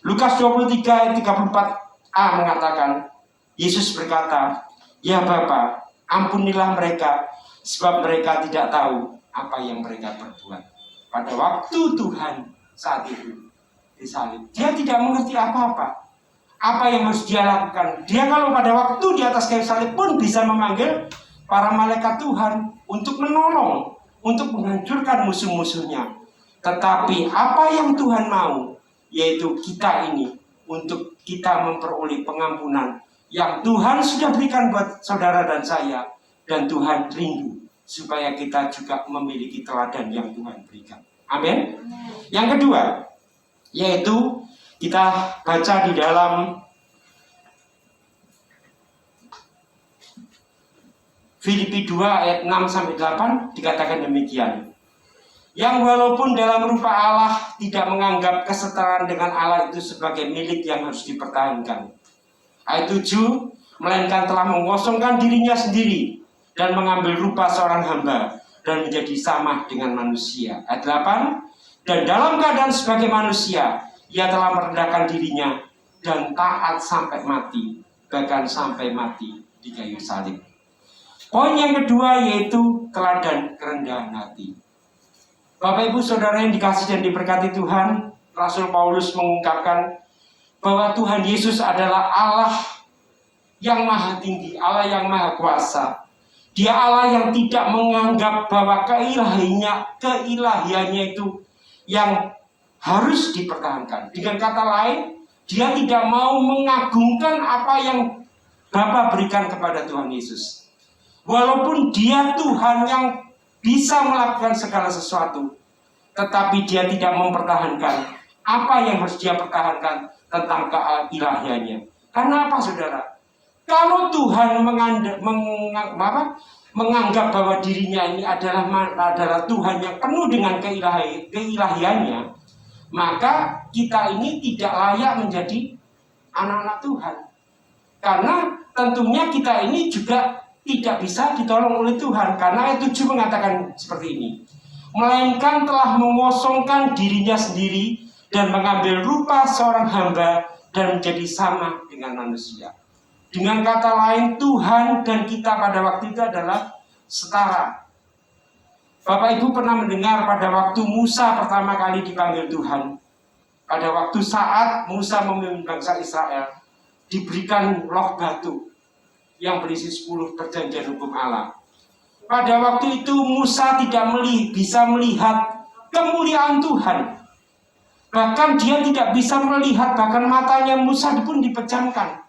Lukas 23 ayat 34a mengatakan, Yesus berkata, ya Bapa, ampunilah mereka, sebab mereka tidak tahu apa yang mereka perbuat. Pada waktu Tuhan saat itu disalib, dia tidak mengerti apa-apa. Apa yang harus dia lakukan? Dia kalau pada waktu di atas kayu salib pun bisa memanggil para malaikat Tuhan untuk menolong, untuk menghancurkan musuh-musuhnya. Tetapi apa yang Tuhan mau, yaitu kita ini, untuk kita memperoleh pengampunan yang Tuhan sudah berikan buat saudara dan saya. Dan Tuhan rindu supaya kita juga memiliki teladan yang Tuhan berikan. Amin. Yang kedua, yaitu kita baca di dalam Filipi 2 ayat 6-8 dikatakan demikian. Yang walaupun dalam rupa Allah tidak menganggap kesetaraan dengan Allah itu sebagai milik yang harus dipertahankan. Ayat 7, melainkan telah mengosongkan dirinya sendiri dan mengambil rupa seorang hamba dan menjadi sama dengan manusia. Ayat 8, dan dalam keadaan sebagai manusia, ia telah merendahkan dirinya dan taat sampai mati, bahkan sampai mati di kayu salib. Poin yang kedua yaitu teladan kerendahan hati. Bapak Ibu Saudara yang dikasihi dan diberkati Tuhan, Rasul Paulus mengungkapkan bahwa Tuhan Yesus adalah Allah yang maha tinggi, Allah yang maha kuasa. Dia Allah yang tidak menganggap bahwa keilahiannya itu yang harus dipertahankan. Dengan kata lain, dia tidak mau mengagungkan apa yang Bapa berikan kepada Tuhan Yesus. Walaupun dia Tuhan yang bisa melakukan segala sesuatu, tetapi dia tidak mempertahankan apa yang harus dia pertahankan tentang keilahiannya. Karena apa, saudara? Kalau Tuhan menganggap bahwa dirinya ini adalah Tuhan yang penuh dengan keilahiannya, maka kita ini tidak layak menjadi anak-anak Tuhan. Karena tentunya kita ini juga tidak bisa ditolong oleh Tuhan. Karena ayat 7 mengatakan seperti ini. Melainkan telah mengosongkan dirinya sendiri dan mengambil rupa seorang hamba dan menjadi sama dengan manusia. Dengan kata lain, Tuhan dan kita pada waktu itu adalah setara. Bapak Ibu pernah mendengar pada waktu Musa pertama kali dipanggil Tuhan. Pada waktu saat Musa memimpin bangsa Israel, diberikan loh batu yang berisi 10 perjanjian hukum Allah. Pada waktu itu Musa tidak bisa melihat kemuliaan Tuhan. Bahkan dia tidak bisa melihat, bahkan matanya Musa pun dipejamkan.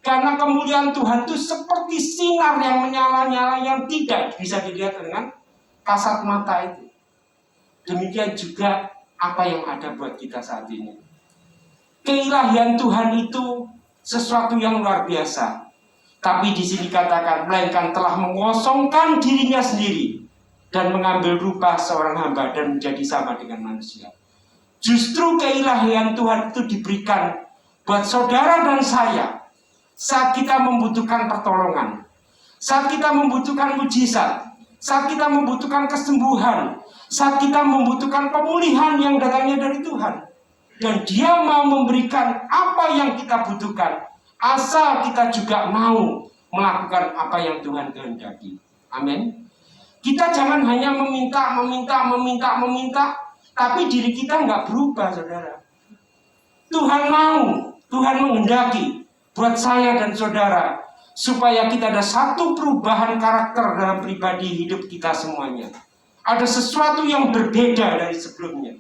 Karena kemuliaan Tuhan itu seperti sinar yang menyala-nyala yang tidak bisa dilihat dengan kasat mata itu. Demikian juga apa yang ada buat kita saat ini. Keilahian Tuhan itu sesuatu yang luar biasa. Tapi di sini katakan, melainkan telah mengosongkan dirinya sendiri dan mengambil rupa seorang hamba dan menjadi sama dengan manusia. Justru keilahian Tuhan itu diberikan buat saudara dan saya saat kita membutuhkan pertolongan, saat kita membutuhkan mujizat, saat kita membutuhkan kesembuhan, saat kita membutuhkan pemulihan yang datangnya dari Tuhan. Dan Dia mau memberikan apa yang kita butuhkan, asal kita juga mau melakukan apa yang Tuhan kehendaki. Amin. Kita jangan hanya meminta, tapi diri kita nggak berubah, saudara. Tuhan mau, Tuhan menghendaki buat saya dan saudara supaya kita ada satu perubahan karakter dalam pribadi hidup kita semuanya. Ada sesuatu yang berbeda dari sebelumnya.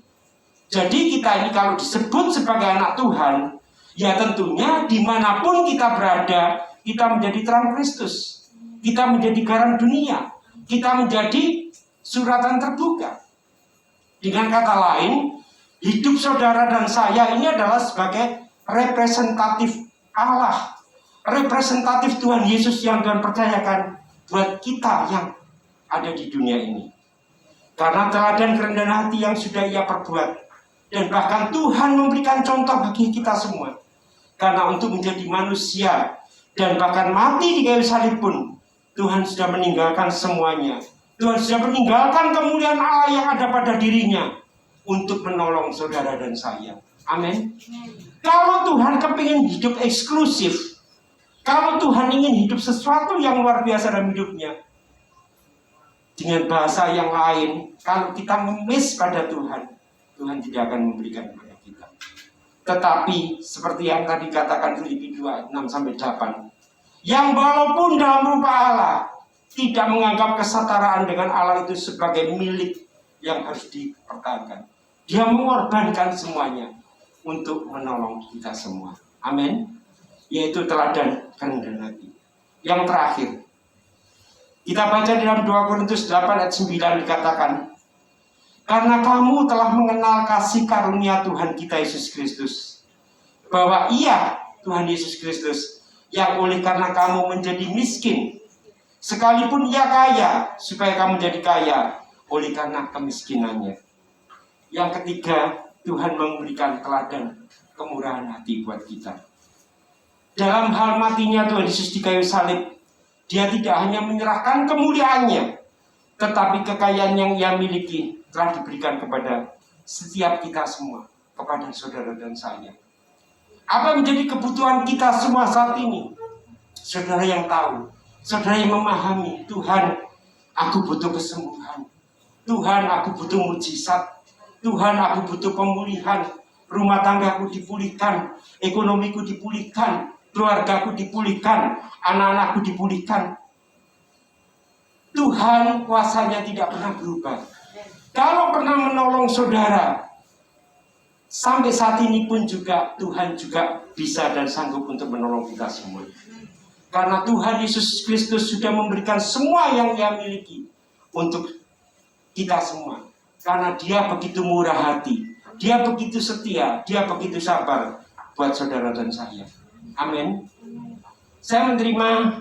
Jadi kita ini kalau disebut sebagai anak Tuhan, ya tentunya dimanapun kita berada, kita menjadi terang Kristus. Kita menjadi garam dunia. Kita menjadi suratan terbuka. Dengan kata lain, hidup saudara dan saya ini adalah sebagai representatif Allah. Representatif Tuhan Yesus yang Tuhan percayakan buat kita yang ada di dunia ini. Karena teladan kerendahan hati yang sudah Ia perbuat. Dan bahkan Tuhan memberikan contoh bagi kita semua. Karena untuk menjadi manusia dan bahkan mati di kayu salib pun, Tuhan sudah meninggalkan semuanya. Tuhan sudah meninggalkan kemuliaan Allah yang ada pada dirinya untuk menolong saudara dan saya. Amin. Kalau Tuhan kepingin hidup eksklusif, kalau Tuhan ingin hidup sesuatu yang luar biasa dalam hidupnya, dengan bahasa yang lain, kalau kita memis pada Tuhan, Tuhan tidak akan memberikan kepada kita. Tetapi seperti yang tadi katakan Filipi 2:6-8, yang walaupun dalam rupa Allah tidak menganggap kesetaraan dengan Allah itu sebagai milik yang harus dipertahankan. Dia mengorbankan semuanya untuk menolong kita semua. Amin. Yaitu teladan kerendahan hati. Yang terakhir, kita baca dalam 2 Korintus 8:9 dikatakan, karena kamu telah mengenal kasih karunia Tuhan kita Yesus Kristus, bahwa Ia, Tuhan Yesus Kristus, yang oleh karena kamu menjadi miskin, sekalipun Ia kaya, supaya kamu jadi kaya oleh karena kemiskinannya. Yang ketiga, Tuhan memberikan teladan kemurahan hati buat kita. Dalam hal matinya Tuhan Yesus di kayu salib, Dia tidak hanya menyerahkan kemuliaannya, tetapi kekayaan yang Ia miliki telah diberikan kepada setiap kita semua, kepada saudara dan saya. Apa menjadi kebutuhan kita semua saat ini? Saudara yang tahu, saudara yang memahami, Tuhan, aku butuh kesembuhan. Tuhan, aku butuh mujizat. Tuhan, aku butuh pemulihan. Rumah tanggaku dipulihkan, ekonomiku dipulihkan, keluargaku dipulihkan, anak-anakku dipulihkan. Tuhan kuasanya tidak pernah berubah. Kalau pernah menolong saudara, sampai saat ini pun juga Tuhan juga bisa dan sanggup untuk menolong kita semua. Karena Tuhan Yesus Kristus sudah memberikan semua yang Ia miliki untuk kita semua. Karena Dia begitu murah hati, Dia begitu setia, Dia begitu sabar buat saudara dan saya. Amin. Saya menerima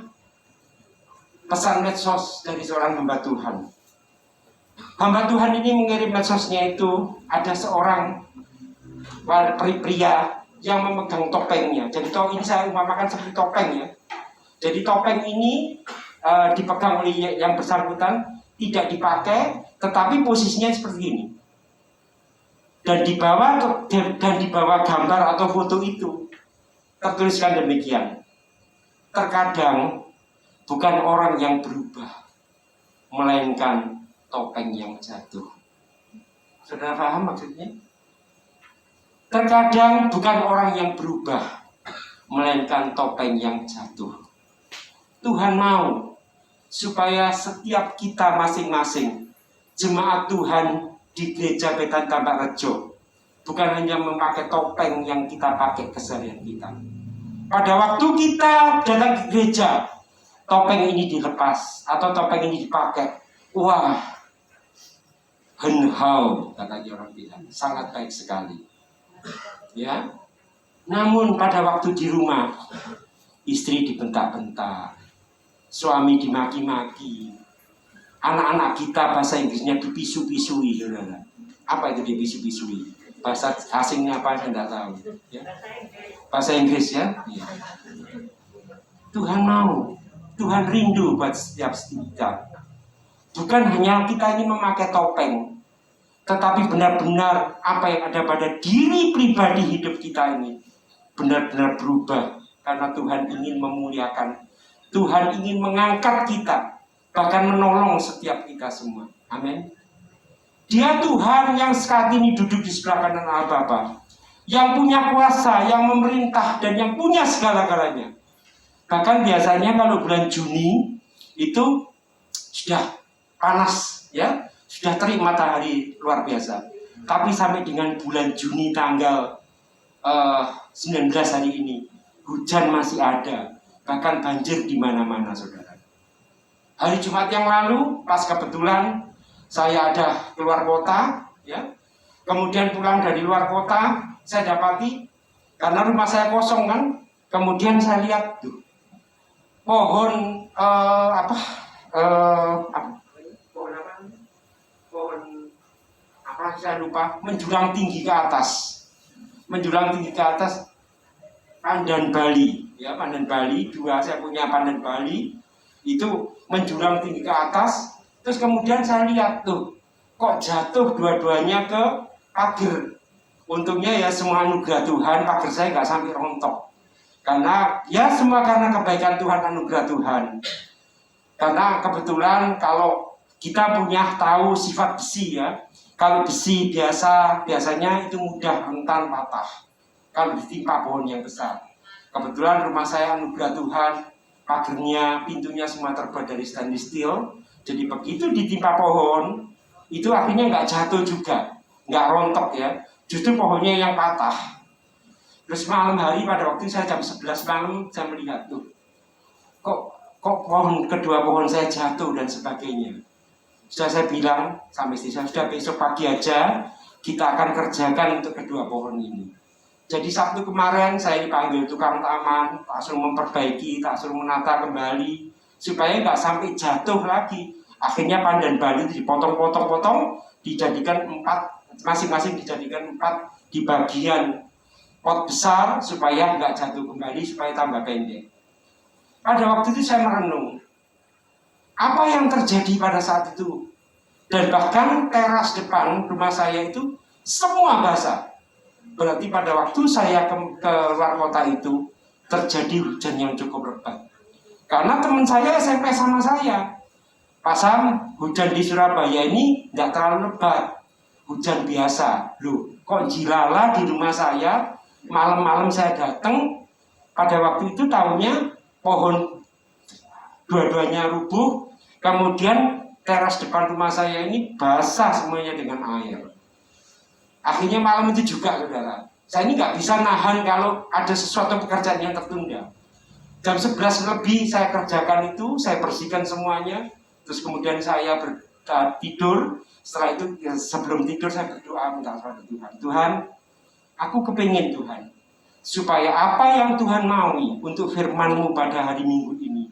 pesan medsos dari seorang hamba Tuhan. Hamba Tuhan ini mengirim medsosnya itu, ada seorang pria yang memegang topengnya. Jadi ini saya umpamakan seperti topeng ya. Jadi topeng ini dipegang oleh yang bersangkutan, tidak dipakai, tetapi posisinya seperti ini. Dan di bawah gambar atau foto itu tertuliskan demikian. Terkadang bukan orang yang berubah, melainkan topeng yang jatuh. Saudara paham maksudnya? Terkadang bukan orang yang berubah, melainkan topeng yang jatuh. Tuhan mau supaya setiap kita masing-masing jemaat Tuhan di gereja Betan Tambak Rejo bukan hanya memakai topeng yang kita pakai keseharian kita. Pada waktu kita datang ke gereja, topeng ini dilepas atau topeng ini dipakai. Wah, henhau, katanya orang bilang, sangat baik sekali. Ya, namun pada waktu di rumah, istri dibentak-bentak, suami dimaki-maki, anak-anak kita bahasa Inggrisnya dipisu-pisui, saudara. Apa itu dipisu-pisui? Bahasa asingnya apa saya tidak tahu. Ya. Bahasa Inggris ya. Ya. Tuhan mau, Tuhan rindu buat setiap kita. Bukan hanya kita ini memakai topeng, tetapi benar-benar apa yang ada pada diri pribadi hidup kita ini benar-benar berubah. Karena Tuhan ingin memuliakan, Tuhan ingin mengangkat kita, bahkan menolong setiap kita semua. Amin. Dia Tuhan yang saat ini duduk di sebelah kanan Allah Bapa, yang punya kuasa, yang memerintah, dan yang punya segala-galanya. Bahkan biasanya kalau bulan Juni itu sudah panas, ya, sudah terik matahari luar biasa. Tapi sampai dengan bulan Juni tanggal 19 hari ini, hujan masih ada, bahkan banjir di mana-mana, saudara. Hari Jumat yang lalu, pas kebetulan saya ada keluar kota, ya. Kemudian pulang dari luar kota, saya dapati karena rumah saya kosong kan, kemudian saya lihat tuh pohon saya lupa, menjulang tinggi ke atas, pandan Bali, ya, pandan Bali dua, saya punya pandan Bali itu menjulang tinggi ke atas. Terus kemudian saya lihat tuh, kok jatuh dua-duanya ke pagar. Untungnya ya semua anugerah Tuhan, pagar saya nggak sampai rontok. Karena ya semua karena kebaikan Tuhan, anugerah Tuhan. Karena kebetulan kalau kita punya tahu sifat besi ya, kalau besi biasanya itu mudah rentan patah kalau ditimpa pohon yang besar. Kebetulan rumah saya anugerah Tuhan, pagarnya, pintunya semua terbuat dari stainless steel. Jadi begitu ditimpa pohon, itu akhirnya nggak jatuh juga, nggak rontok ya. Justru pohonnya yang patah. Terus malam hari pada waktu saya jam 11 malam, saya melihat tuh, kok kedua pohon saya jatuh dan sebagainya. Sudah saya bilang sama istri saya, sudah besok pagi aja kita akan kerjakan untuk kedua pohon ini. Jadi Sabtu kemarin saya dipanggil tukang taman, tak suruh memperbaiki, tak suruh menata kembali, supaya nggak sampai jatuh lagi. Akhirnya pandan Bali dipotong-potong-potong, dijadikan 4, masing-masing dijadikan 4 di bagian pot besar supaya nggak jatuh kembali, supaya tambah pendek. Pada waktu itu saya merenung, apa yang terjadi pada saat itu? Dan bahkan teras depan rumah saya itu semua basah. Berarti pada waktu saya ke luar kota itu terjadi hujan yang cukup lebat. Karena teman saya SMP sama saya, pasang hujan di Surabaya ini nggak terlalu lebat, hujan biasa. Loh, kok jilala di rumah saya, malam-malam saya datang, pada waktu itu tahunya pohon dua-duanya rubuh, kemudian teras depan rumah saya ini basah semuanya dengan air. Akhirnya malam itu juga, saudara, saya ini nggak bisa nahan kalau ada sesuatu pekerjaan yang tertunda. Jam 11 lebih saya kerjakan itu, saya bersihkan semuanya. Terus kemudian saya tidur. Setelah itu ya, sebelum tidur saya berdoa minta kepada Tuhan. Tuhan, aku kepingin Tuhan, supaya apa yang Tuhan maui untuk firman-Mu pada hari Minggu ini,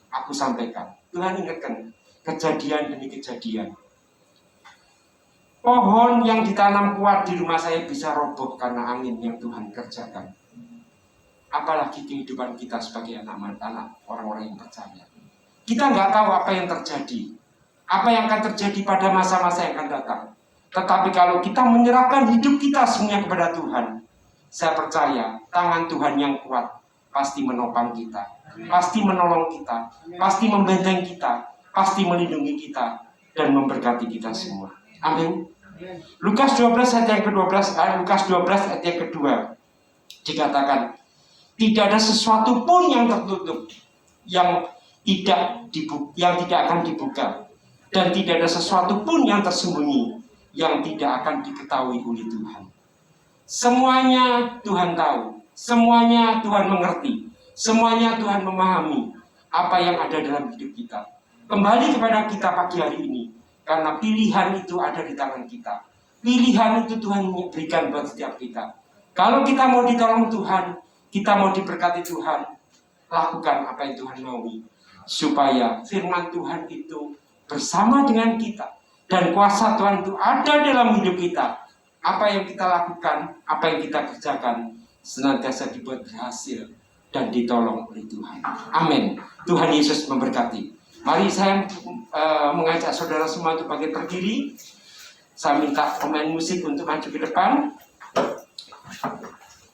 aku sampaikan. Tuhan ingatkan kejadian demi kejadian. Pohon yang ditanam kuat di rumah saya bisa roboh karena angin yang Tuhan kerjakan. Apalagi kehidupan kita sebagai anak-anak orang-orang yang percaya. Kita nggak tahu apa yang terjadi, apa yang akan terjadi pada masa-masa yang akan datang. Tetapi kalau kita menyerahkan hidup kita semuanya kepada Tuhan, saya percaya tangan Tuhan yang kuat pasti menopang kita, pasti menolong kita, pasti membenteng kita, pasti melindungi kita dan memberkati kita semua. Amin. Lukas 12 ayat yang ke-12, Lukas 12 ayat yang kedua dikatakan, tidak ada sesuatu pun yang tertutup yang tidak akan dibuka, dan tidak ada sesuatu pun yang tersembunyi yang tidak akan diketahui oleh Tuhan. Semuanya Tuhan tahu, semuanya Tuhan mengerti, semuanya Tuhan memahami apa yang ada dalam hidup kita. Kembali kepada kita pagi hari ini, karena pilihan itu ada di tangan kita. Pilihan itu Tuhan berikan buat setiap kita. Kalau kita mau ditolong Tuhan, kita mau diberkati Tuhan, lakukan apa yang Tuhan mau, supaya firman Tuhan itu bersama dengan kita dan kuasa Tuhan itu ada dalam hidup kita. apa yang kita lakukan, apa yang kita kerjakan senantiasa dibuat berhasil dan ditolong oleh Tuhan. Amin. Tuhan Yesus memberkati. Mari saya mengajak saudara semua untuk bangkit berdiri. Saya minta pemain musik untuk maju ke depan.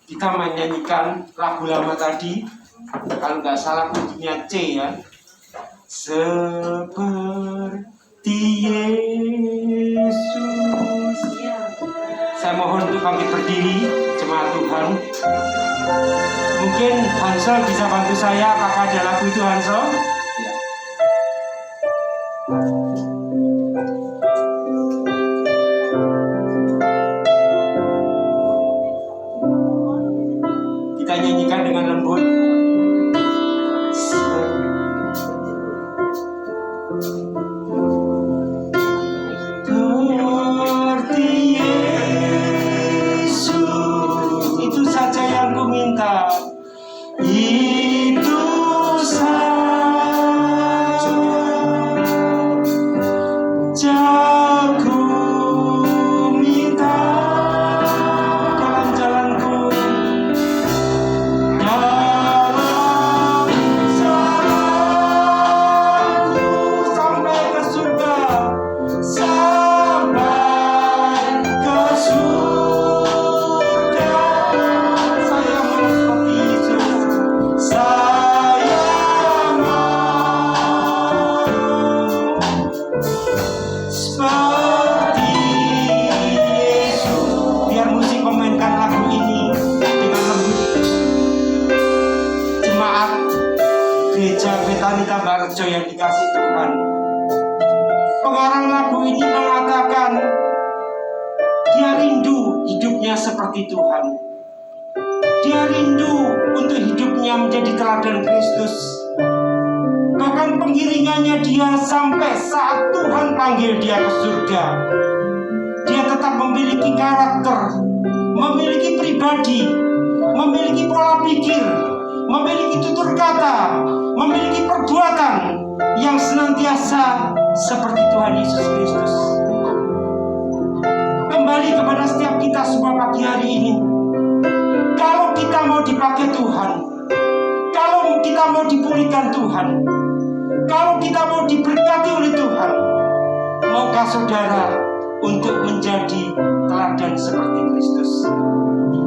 Kita menyanyikan lagu lama tadi. Kalau nggak salah bunyinya C ya. Seperti Yesus. Saya mohon untuk bangkit berdiri, jemaat Tuhan. Mungkin Hansel bisa bantu saya. Apakah ada lagu itu, Hansel? Ya. Kita nyanyikan dengan lembut. Seperti Yesus, itu saja yang ku minta. Itu saja ku minta dalam jalanku, dalam jalanku sampai ke surga, sampai ke surga. Saya mau seperti Yesus, saya mau seperti Yesus. Biar musik memainkan lagu ini dengan lembut. Jemaat Gereja Betanita Barejo yang dikasih Tuhan, pengarang lagu ini mengatakan dia rindu hidupnya seperti Tuhan. Dia rindu untuk hidupnya menjadi teladan Kristus. Bahkan pengiringannya dia sampai saat Tuhan panggil dia ke surga, dia tetap memiliki karakter, memiliki pribadi, memiliki pola pikir, memiliki tutur kata, memiliki perbuatan yang senantiasa seperti Tuhan Yesus Kristus. Kembali kepada setiap kita semua pagi hari ini. Kalau kita mau dipakai Tuhan, kalau kita mau dipulihkan Tuhan, kalau kita mau diberkati oleh Tuhan, maukah saudara untuk menjadi teladan seperti Kristus?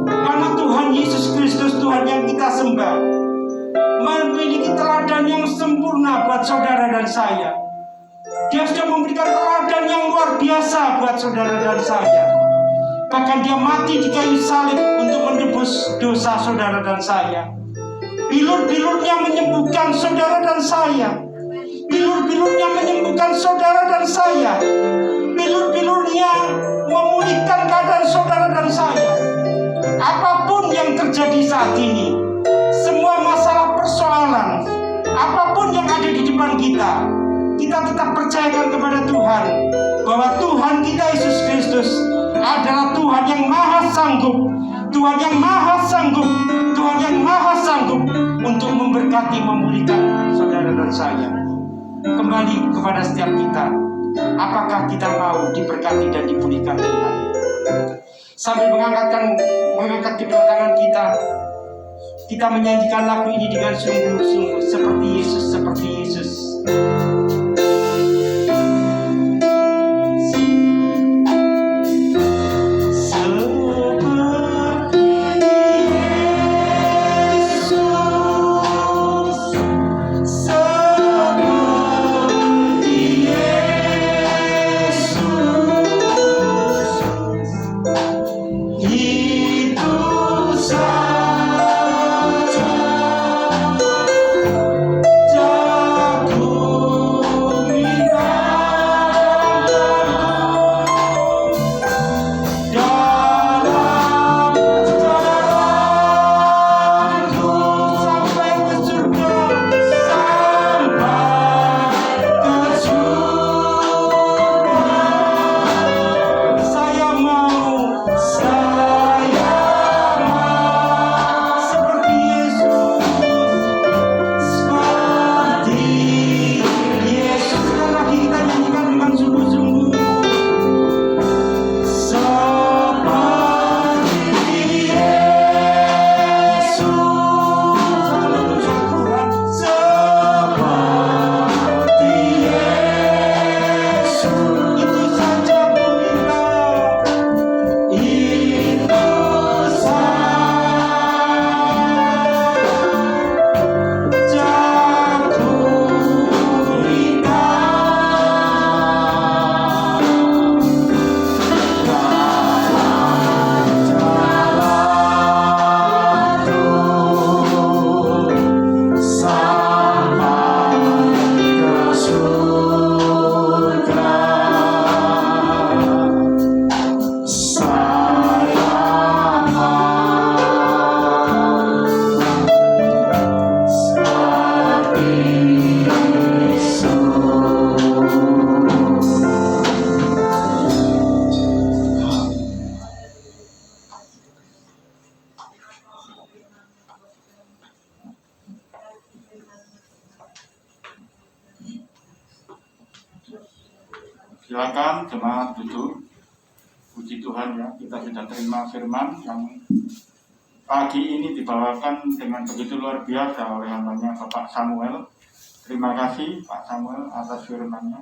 Karena Tuhan Yesus Kristus, Tuhan yang kita sembah, memiliki teladan yang sempurna buat saudara dan saya. Dia sudah memberikan teladan yang luar biasa buat saudara dan saya. Bahkan dia mati di kayu salib untuk menebus dosa saudara dan saya. Bilur-bilurnya menyembuhkan saudara dan saya. Bilur-bilurnya menyembuhkan saudara dan saya. Bilur-bilurnya memulihkan keadaan saudara dan saya. Apapun yang terjadi saat ini, semua masalah persoalan, apapun yang ada di depan kita, kita tetap percayakan kepada Tuhan bahwa Tuhan kita Yesus Kristus adalah Tuhan yang maha sanggup, Tuhan yang maha sanggup, Tuhan yang maha sanggup untuk memberkati, memulihkan saudara dan saya. Kembali kepada setiap kita, apakah kita mau diberkati dan dipulihkan Tuhan? Sambil mengangkat kedua tangan kita menyanyikan lagu ini dengan sungguh-sungguh seperti Yesus, seperti Yesus. Jago Silakan jemaat duduk. Puji Tuhan ya, kita sudah terima firman yang pagi ini dibawakan dengan begitu luar biasa oleh hambanya Bapak Samuel. Terima kasih Pak Samuel atas firman-Nya.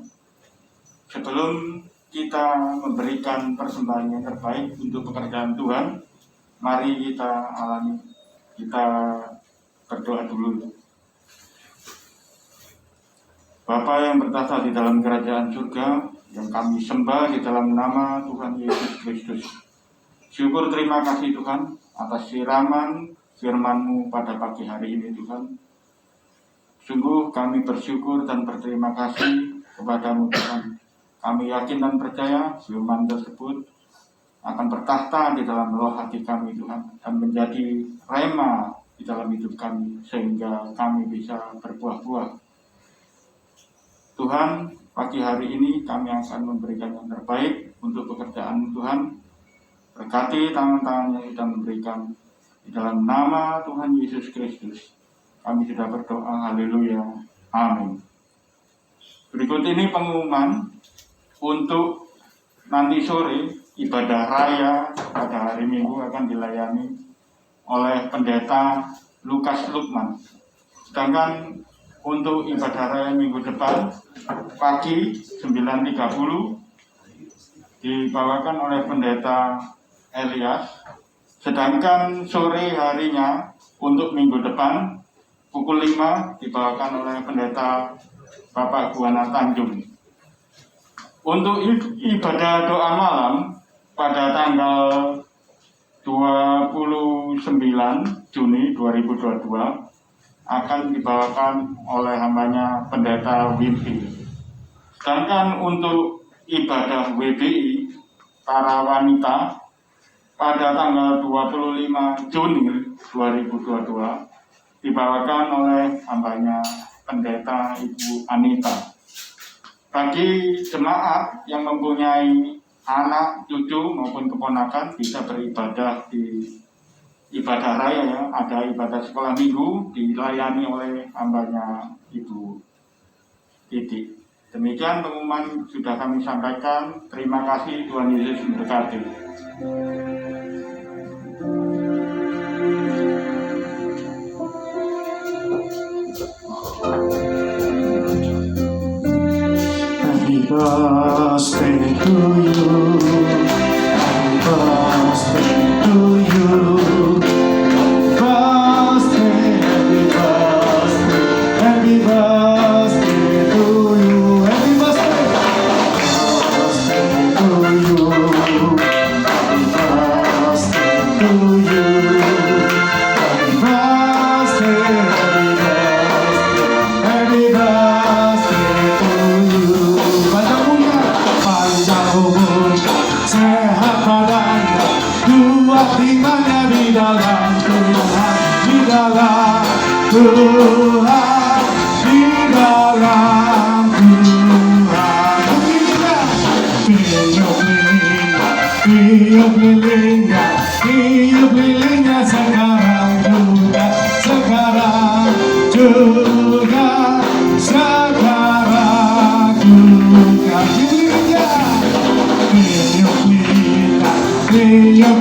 Sebelum kita memberikan persembahan yang terbaik untuk pekerjaan Tuhan, mari kita berdoa dulu. Bapa yang bertata di dalam kerajaan surga, yang kami sembah di dalam nama Tuhan Yesus Kristus. Syukur terima kasih Tuhan atas siraman firman-Mu pada pagi hari ini Tuhan. Sungguh kami bersyukur dan berterima kasih kepada-Mu Tuhan. Kami yakin dan percaya firman tersebut akan bertahta di dalam roh hati kami Tuhan, dan menjadi rema di dalam hidup kami sehingga kami bisa berbuah-buah. Tuhan, pagi hari ini kami akan memberikan yang terbaik untuk pekerjaan Tuhan. Berkati tangan-tangan yang sudah memberikan. Di dalam nama Tuhan Yesus Kristus kami sudah berdoa, haleluya, amin. Berikut ini pengumuman untuk nanti sore ibadah raya pada hari Minggu akan dilayani oleh pendeta Lukas Lukman. Sedangkan untuk ibadah raya minggu depan pagi 9.30 dibawakan oleh pendeta Elias. Sedangkan sore harinya untuk minggu depan pukul 5 dibawakan oleh pendeta Bapak Buana Tanjung. Untuk ibadah doa malam pada tanggal 29 Juni 2022 akan dibawakan oleh hambanya pendeta Wimpi. Sedangkan untuk ibadah WBI para wanita pada tanggal 25 Juni 2022 dibawakan oleh hambanya pendeta Ibu Anita. Bagi jemaat yang mempunyai anak, cucu maupun keponakan bisa beribadah di ibadah raya ya, ada ibadah sekolah minggu dilayani oleh hambanya Ibu Titi. Demikian pengumuman sudah kami sampaikan. Terima kasih, Tuhan Yesus memberkati. Happy birthday to you. Happy birthday to you. Happy birthday to you. Happy birthday to you. Happy birthday to you. Happy birthday, happy birthday to you. Panjang umur, sehat badannya, dua timahnya di dalam Tuhan, di dalam Tuhan, di dalam Tuhan. Tiup lilingnya sekarang juga, sekarang juga, sekarang juga. Tiup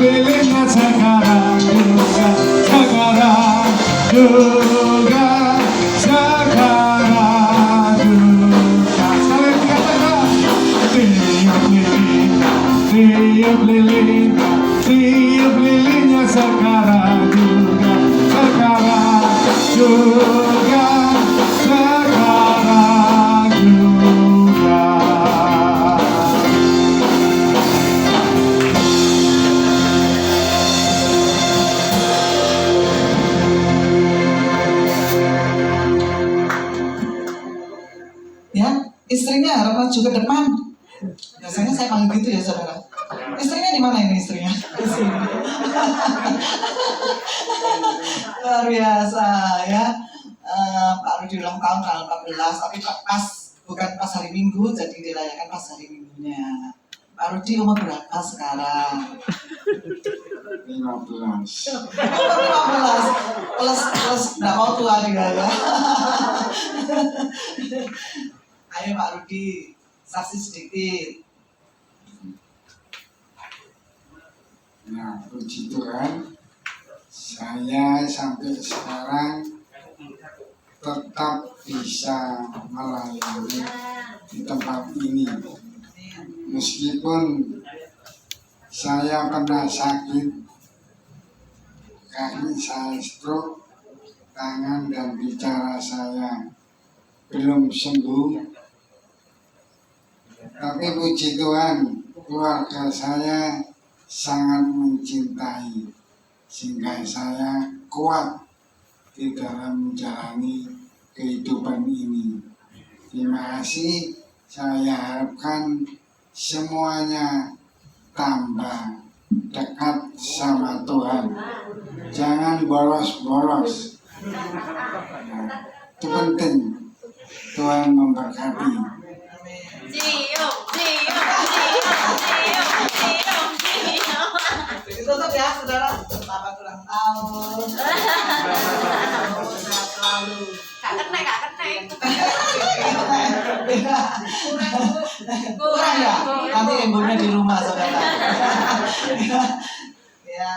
lilingnya sekarang juga, sekarang juga, sekarang juga. Sekali katakan, tiup lilingnya sekarang juga, sekarang juga, sekarang juga. Ya, istrinya harap maju ke depan. Biasanya saya panggil gitu ya saudara. Istrinya di mana ini istrinya? Di sini. Luar biasa ya. Pak Rudi ulang tahun tanggal 14, tapi pas bukan pas hari Minggu, jadi dirayakan pas hari Minggunya. Pak Rudi umur berapa sekarang? 15. 15 plus nggak mau tua juga ya. Ayo Pak Rudi, saksi sedikit. Nah, puji Tuhan, saya sampai sekarang tetap bisa melayani di tempat ini. Meskipun saya pernah sakit, kaki saya stroke, tangan dan bicara saya belum sembuh. Tapi puji Tuhan, keluarga saya sangat mencintai sehingga saya kuat di dalam menjalani kehidupan ini. Terima kasih. Saya harapkan semuanya tambah dekat sama Tuhan. Jangan bolos-bolos. Nah, itu penting. Tuhan memberkati. Ditutup ya saudara. Selamat ulang tahun. Sehat selalu. Kak kena. Kurang ya? Nanti ibunya di rumah saudara. Ya,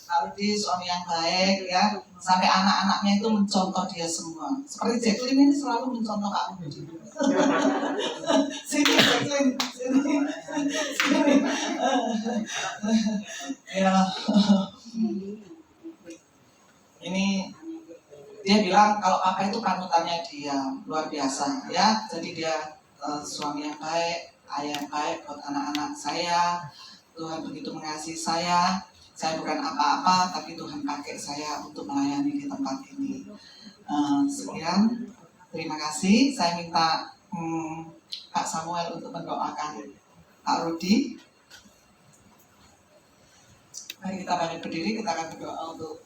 Pak Rudi suami yang baik ya. Sampai anak-anaknya itu mencontoh dia semua. Seperti Jacqueline ini selalu mencontoh Kak Rudi. Sini Jacqueline, sini. Ya. Ini dia bilang kalau papa itu panutannya dia luar biasa ya. Jadi dia suami yang baik, ayah yang baik buat anak-anak saya. Tuhan begitu mengasihi saya. Saya bukan apa-apa, tapi Tuhan pakai saya untuk melayani di tempat ini. Sekian, terima kasih. Saya minta Pak Samuel untuk mendoakan Pak Rudi. Mari kita bangkit berdiri, kita akan berdoa untuk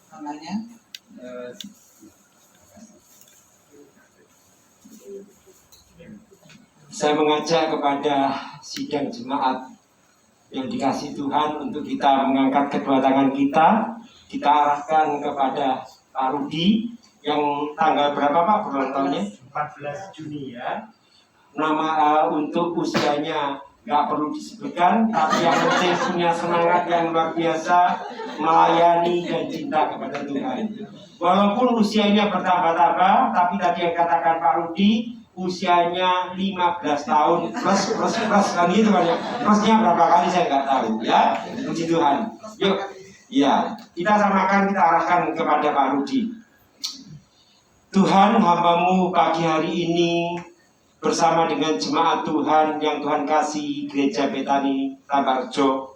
namanya. Saya mengajak kepada sidang jemaat yang dikasih Tuhan untuk kita mengangkat kedua tangan kita arahkan kepada Pak Rudi yang tanggal berapa Pak berulang tahunnya? 14 Juni ya. Nama untuk usianya nggak perlu disebutkan, tapi yang penting punya semangat yang luar biasa melayani dan cinta kepada Tuhan. Walaupun usianya bertambah-tambah, tapi tadi yang katakan Pak Rudi usianya 15 tahun plus kan gitu kan ya. Plusnya berapa kali saya nggak tahu ya. Puji Tuhan. Yuk, ya kita samakan, kita arahkan kepada Pak Rudi. Tuhan, hamba-Mu pagi hari ini bersama dengan jemaat Tuhan yang Tuhan kasih Gereja Betani Tambarjo,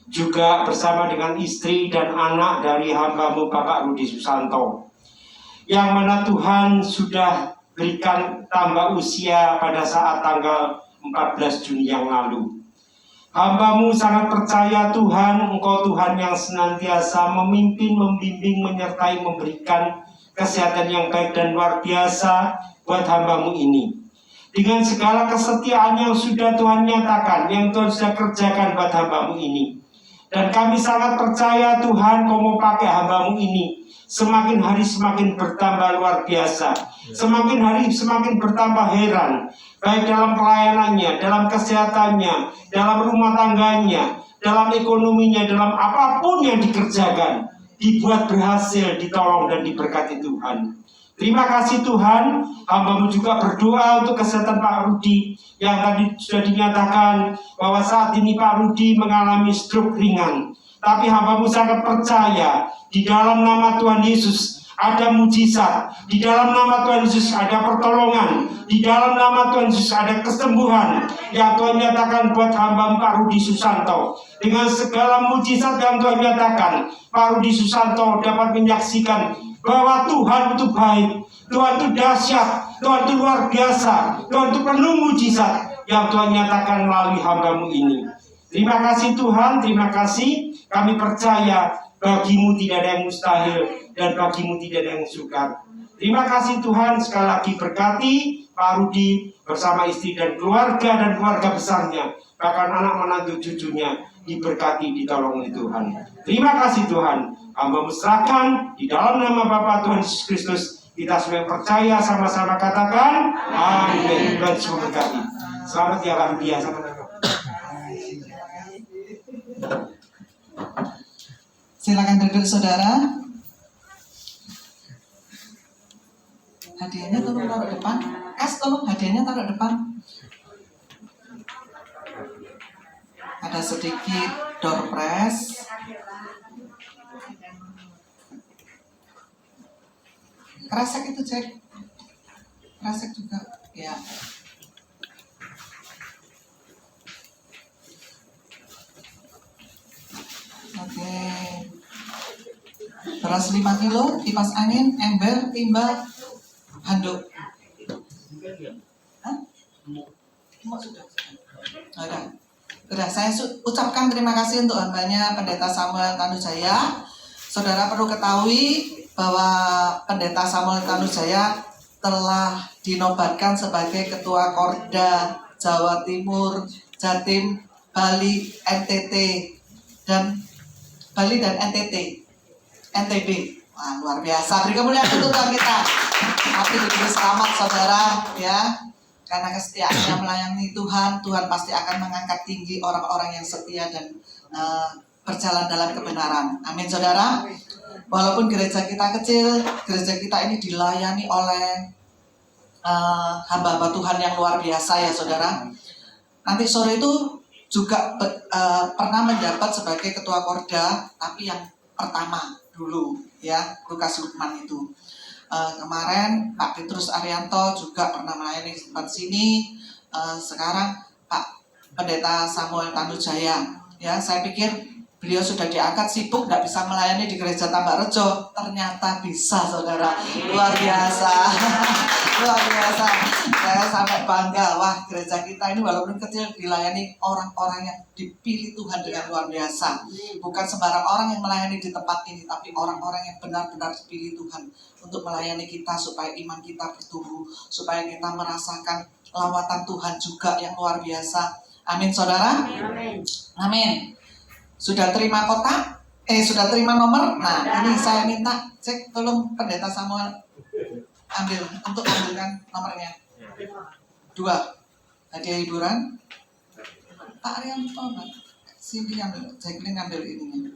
juga bersama dengan istri dan anak dari hamba-Mu Bapak Rudi Susanto, yang mana Tuhan sudah berikan tambah usia pada saat tanggal 14 Juni yang lalu. Hamba-Mu sangat percaya Tuhan, Engkau Tuhan yang senantiasa memimpin, membimbing, menyertai, memberikan kesehatan yang baik dan luar biasa buat hamba-Mu ini. Dengan segala kesetiaan yang sudah Tuhan nyatakan, yang Tuhan sudah kerjakan buat hamba-Mu ini. Dan kami sangat percaya Tuhan, Kau mau pakai hamba-Mu ini semakin hari semakin bertambah luar biasa, semakin hari semakin bertambah heran, baik dalam pelayanannya, dalam kesehatannya, dalam rumah tangganya, dalam ekonominya, dalam apapun yang dikerjakan, dibuat berhasil, ditolong dan diberkati Tuhan. Terima kasih Tuhan, hamba-Mu juga berdoa untuk kesehatan Pak Rudi yang tadi sudah dinyatakan bahwa saat ini Pak Rudi mengalami stroke ringan. Tapi hamba-Mu sangat percaya di dalam nama Tuhan Yesus ada mujizat, di dalam nama Tuhan Yesus ada pertolongan, di dalam nama Tuhan Yesus ada kesembuhan yang Tuhan nyatakan buat hamba Pak Rudi Susanto. Dengan segala mujizat yang Tuhan nyatakan, Pak Rudi Susanto dapat menyaksikan bahwa Tuhan itu baik, Tuhan itu dahsyat, Tuhan itu luar biasa, Tuhan itu penuh mujizat yang Tuhan nyatakan melalui hamba-Mu ini. Terima kasih Tuhan, terima kasih. Kami percaya bagi-Mu tidak ada yang mustahil dan bagi-Mu tidak ada yang sukar. Terima kasih Tuhan, sekali lagi berkati Pak Rudi bersama istri dan keluarga besarnya, bahkan anak menantu cucunya diberkati, ditolong oleh Tuhan. Terima kasih Tuhan, hamba-Mu serahkan di dalam nama Bapa Tuhan Yesus Kristus Kita semua yang percaya sama-sama katakan amin. Tuhan Yesus memberkati. Selamat ya Pak Rudia. Silakan duduk saudara. Hadiahnya tolong taruh depan. Tolong hadiahnya taruh depan. Ada sedikit door prize. Kresek itu cek. Kresek juga. Ya. Oke. Beras 5 kilo, kipas angin, ember, timba, handuk. Hah? Mau sudah. Udah, saya ucapkan terima kasih untuk hambanya Pendeta Samuel Tanujaya. Saudara perlu ketahui bahwa Pendeta Samuel Tanujaya telah dinobatkan sebagai Ketua Korda Jawa Timur, Jatim, Bali, NTT, dan NTB. Wah, luar biasa. Beri kemuliaan untuk Tuhan kita. Tapi diberi selamat saudara ya. Karena kesetiaannya melayani Tuhan, Tuhan pasti akan mengangkat tinggi orang-orang yang setia dan berjalan dalam kebenaran. Amin saudara. Walaupun gereja kita kecil, gereja kita ini dilayani oleh hamba-hamba Tuhan yang luar biasa ya saudara. Nanti sore itu juga pernah menjabat sebagai ketua korda, tapi yang pertama dulu ya, Lukas Lukman itu. Kemarin Pak Petrus Arianto juga pernah melayani di tempat sini. Sekarang Pak Pendeta Samuel Tanujaya, ya saya pikir beliau sudah diangkat sibuk nggak bisa melayani di gereja Tambak Rejo, ternyata bisa saudara, luar biasa, luar biasa. Saya sampai bangga, wah gereja kita ini walaupun kecil dilayani orang-orang yang dipilih Tuhan dengan luar biasa. Bukan sembarang orang yang melayani di tempat ini, tapi orang-orang yang benar-benar dipilih Tuhan untuk melayani kita supaya iman kita bertumbuh, supaya kita merasakan lawatan Tuhan juga yang luar biasa. Amin saudara. Amin. Sudah terima kotak? Sudah terima nomor? Nah, ini saya minta cek tolong Pendeta Samuel ambilkan nomornya. 2. Hadiah hiburan. Pak Arianto, sini ambil, Jacqueline ambil ininya.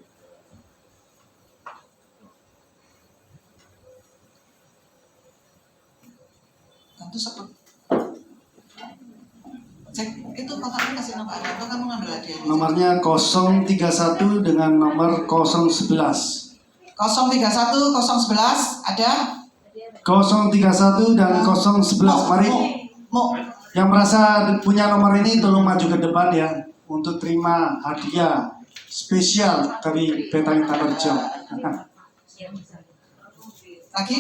Tentu seperti cek itu kotaknya kasih nomor Arianto, kamu ngambil hadiahnya. Nomornya 031 dengan nomor 011. 031, 011 ada? 031 dan 011. Mari yang merasa punya nomor ini tolong maju ke depan ya untuk terima hadiah spesial dari Petang Taberjo. Lagi?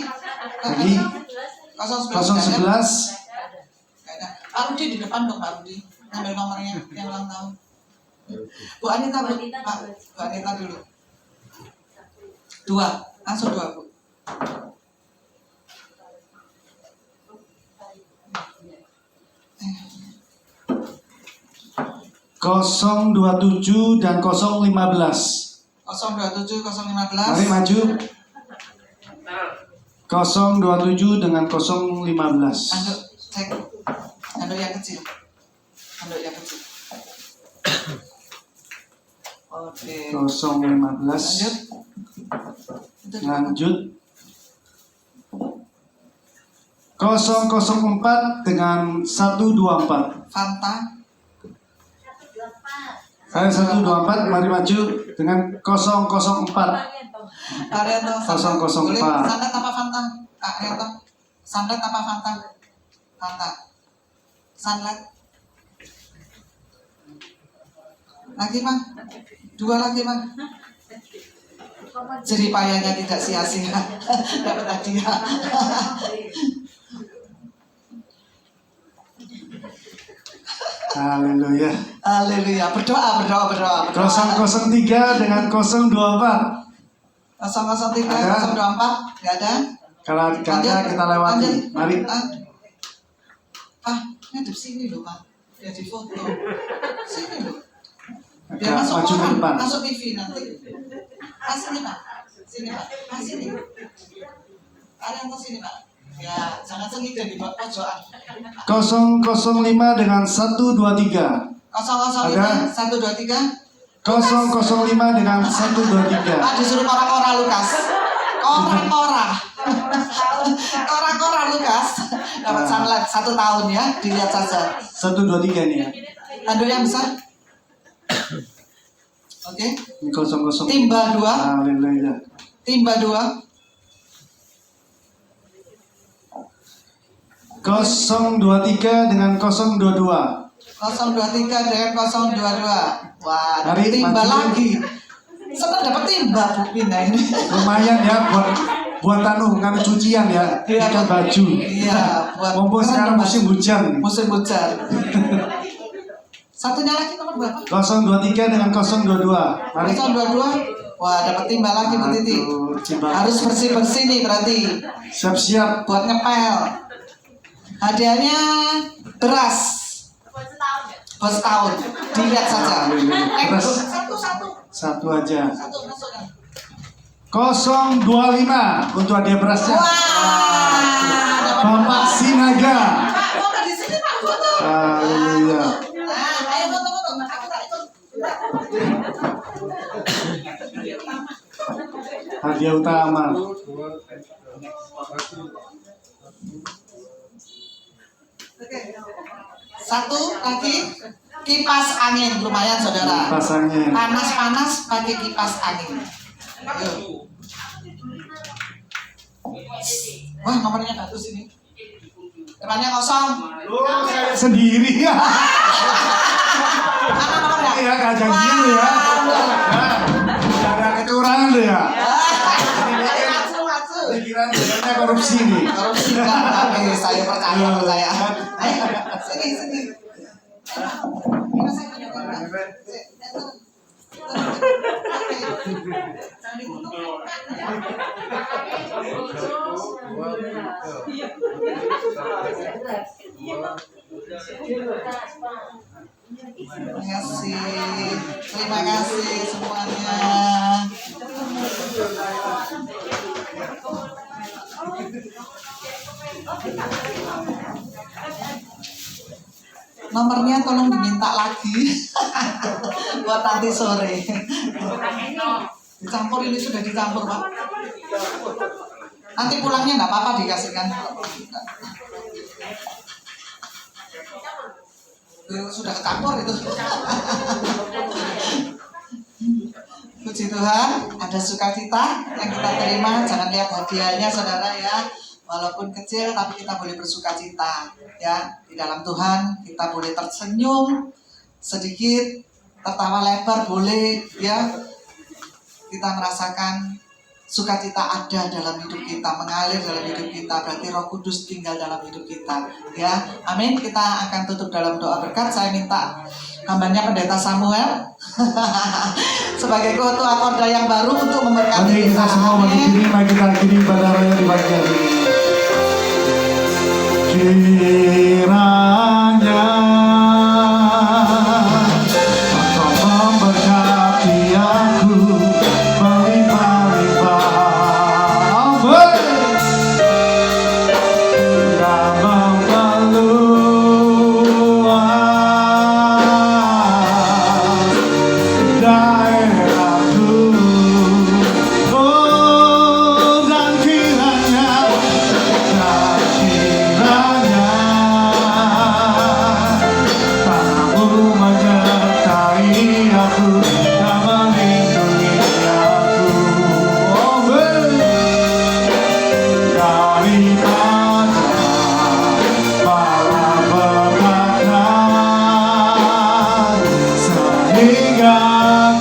011. Pak Rudi di depan dong, Pak Rudi. Ambil nomornya yang ulang tahun. Bu Anita, Bu Anita dulu. 2, langsung 2 Bu. Kosong 27 dan 015. 027, 015. Mari maju. 027 dengan 015. Anduk, cek. Anduk yang kecil. Anduk yang kecil. Oke. 015. Lanjut. 004 dengan 124. Fanta. Saya 124, mari maju dengan 004. Arianto, 004. boleh santet apa Fanta? Arianto, santet apa Fanta? Fanta. Santet. Lagi Bang. 2 lagi Bang. Jerih payahnya tidak sia-sia. Dapat hadiah. Haleluya. Haleluya. Berdoa. 003 dengan 024. 003, Ada? 024. Nggak ada? Kalau ada kita lewati. Lanjut. Mari. Ngadep sini loh Pak. Biar di foto. Sini loh. Biar Agak masuk maju ke orang, depan. masuk TV nanti. Sini Pak. Sini Pak. Sini. Arianto sini Pak. Ya, jangan sengit dan di pojokan. 005 dengan 123. 005 123. 005 dengan 123. Disuruh kora-kora Lukas. Kora-kora. Kora-kora Lukas. Dapat sunlight 1 tahun ya, dilihat saja. 123 nih ya. Aduh yang besar. Oke. Ini 00. Timba 2. Haleluya. Timba 2. 023 dengan 022. 023 dengan 022. Wah, dapat Mari, timba maju. lagi. Senang dapat timba Bu Pina ini. Lumayan ya buat nganu cucian ya. Iya, Ikan baju. Iya, buat Mumpung keren sekarang dong, musim Mas. hujan. Musim hujan. Satunya lagi nomor berapa? 023 dengan 022. Mari. 022. Wah, dapat timba lagi Bu Titi. Aduh, timba. Harus bersih-bersih nih berarti. Siap-siap. Buat ngepel. Hadiahnya beras. Buat setahun. Dilihat saja. Beras. Satu. Satu aja. Satu masukkan. 025 untuk hadiah berasnya. Wah. Bapak Sinaga. Pak, foto di sini Pak, foto. Haleluya. Nah, ayo foto-foto. Aku tak ikut. Hadiah utama. Oke. Satu lagi kipas angin lumayan saudara. Kipas angin. Panas-panas pakai kipas angin. Ayo. Wah nomornya bagus ini. Depannya kosong. Sendiri ya. Mana nomornya? Ya gak janjian lu ya. Ya, ada kecurangan lu ya. Maju. Pikiran sebenarnya korupsi nih. Korupsi kan? Oke, saya percaya. Ayo, sini. Ini saya punya gambar. Jangan ditutup. Terima kasih semuanya. Nomornya tolong diminta lagi buat nanti sore. Dicampur, ini sudah dicampur Pak. Nanti pulangnya nggak apa-apa dikasihkan. Sudah kecampur itu. Puji Tuhan, ada sukacita yang kita terima. Jangan lihat hadiahnya saudara ya. Walaupun kecil tapi kita boleh bersukacita ya. Di dalam Tuhan kita boleh tersenyum sedikit, tertawa lebar boleh ya. Kita merasakan sukacita ada dalam hidup kita, mengalir dalam hidup kita, berarti Roh Kudus tinggal dalam hidup kita ya. Amin. Kita akan tutup dalam doa berkat. Saya minta hambanya Pendeta Samuel sebagai ketua Korda yang baru untuk memberkati Mari kita semua bagi Amin. diri, mari kita akhiri pada raya di pagi hari ini. Kiranya Engkau memberkati aku melimpah-limpah. Amin. Dan memeluas daerahku. Oh, dan kiranya tanahmu menyertai aku dan melindungi aku. Amin. Daripada para berkatan sehingga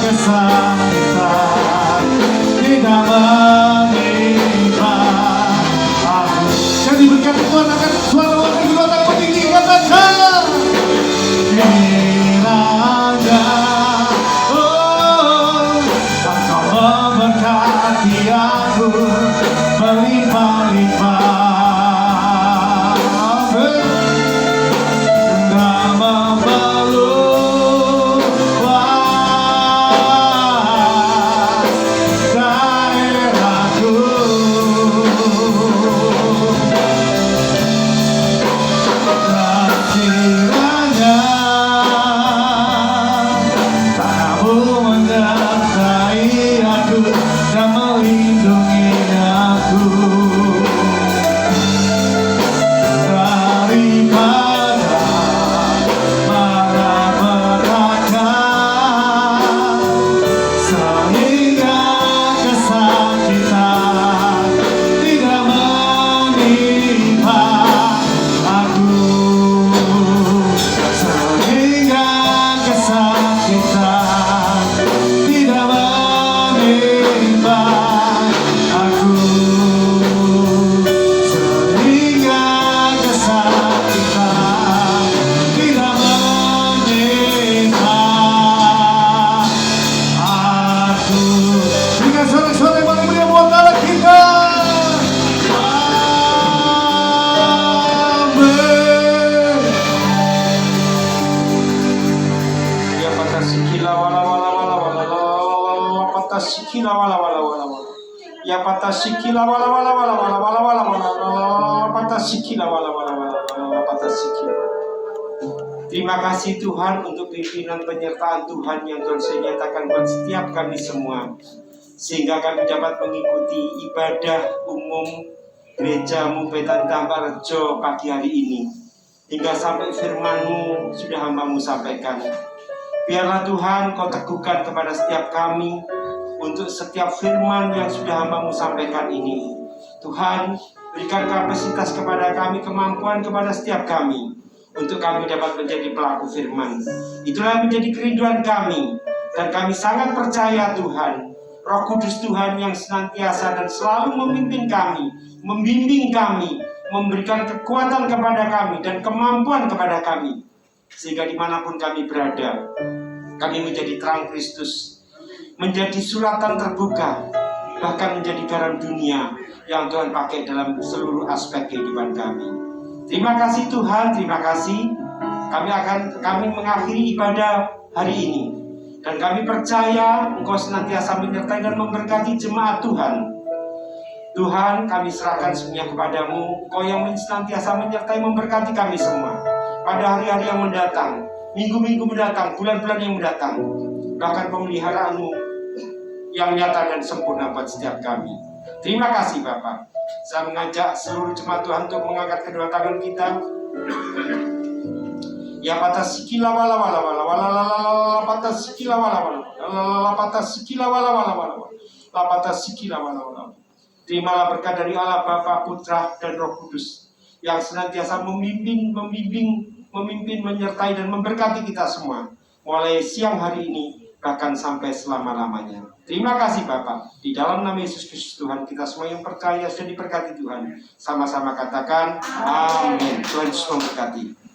kesakitan tidak menimpa aku. Yang diberkati Tuhan akan suara wakil kedua tangan tinggi katakan kiranya Engkau memberkati aku melimpah-limpah. Amin. Dan memeluas daerahku. sikila wala wala wala wala. Ya patah sikila wala wala wala wala wala wala wala patah sikila wala wala wala wala patah sikila. Terima kasih Tuhan untuk pimpinan penyertaan Tuhan yang Tuhan nyatakan buat setiap kami semua, sehingga kami dapat mengikuti ibadah umum gerejamu Petan Tambarejo pagi hari ini, hingga sampai firman-Mu sudah hamba-Mu sampaikan. Biarlah Tuhan Kau teguhkan kepada setiap kami untuk setiap firman yang sudah hamba-Mu sampaikan ini. Tuhan, berikan kapasitas kepada kami, kemampuan kepada setiap kami, untuk kami dapat menjadi pelaku firman. Itulah menjadi kerinduan kami, dan kami sangat percaya Tuhan, Roh Kudus Tuhan yang senantiasa dan selalu memimpin kami, membimbing kami, memberikan kekuatan kepada kami dan kemampuan kepada kami, sehingga dimanapun kami berada, kami menjadi terang Kristus, menjadi suratan terbuka, bahkan menjadi garam dunia yang Tuhan pakai dalam seluruh aspek kehidupan kami. Terima kasih Tuhan, terima kasih. Kami mengakhiri ibadah hari ini, dan kami percaya Engkau senantiasa menyertai dan memberkati jemaat Tuhan. Tuhan, kami serahkan semuanya kepadamu. Engkau yang senantiasa menyertai memberkati kami semua pada hari-hari yang mendatang, minggu-minggu mendatang, bulan-bulan yang mendatang, bahkan pemeliharaanmu yang nyata dan sempurna buat setiap kami. Terima kasih Bapak. Saya mengajak seluruh jemaat Tuhan untuk mengangkat kedua tangan kita. Ya patah sikila wala wala wala wala wala patah sikila wala wala patah sikila wala wala wala patah sikila wala wala. Terimalah berkat dari Allah Bapa, Putra dan Roh Kudus yang senantiasa memimpin, menyertai dan memberkati kita semua mulai siang hari ini bahkan sampai selama-lamanya. Terima kasih Bapak. Di dalam nama Yesus Kristus Tuhan, kita semua yang percaya sudah diberkati Tuhan. Sama-sama katakan amin. Tuhan Yesus memberkati.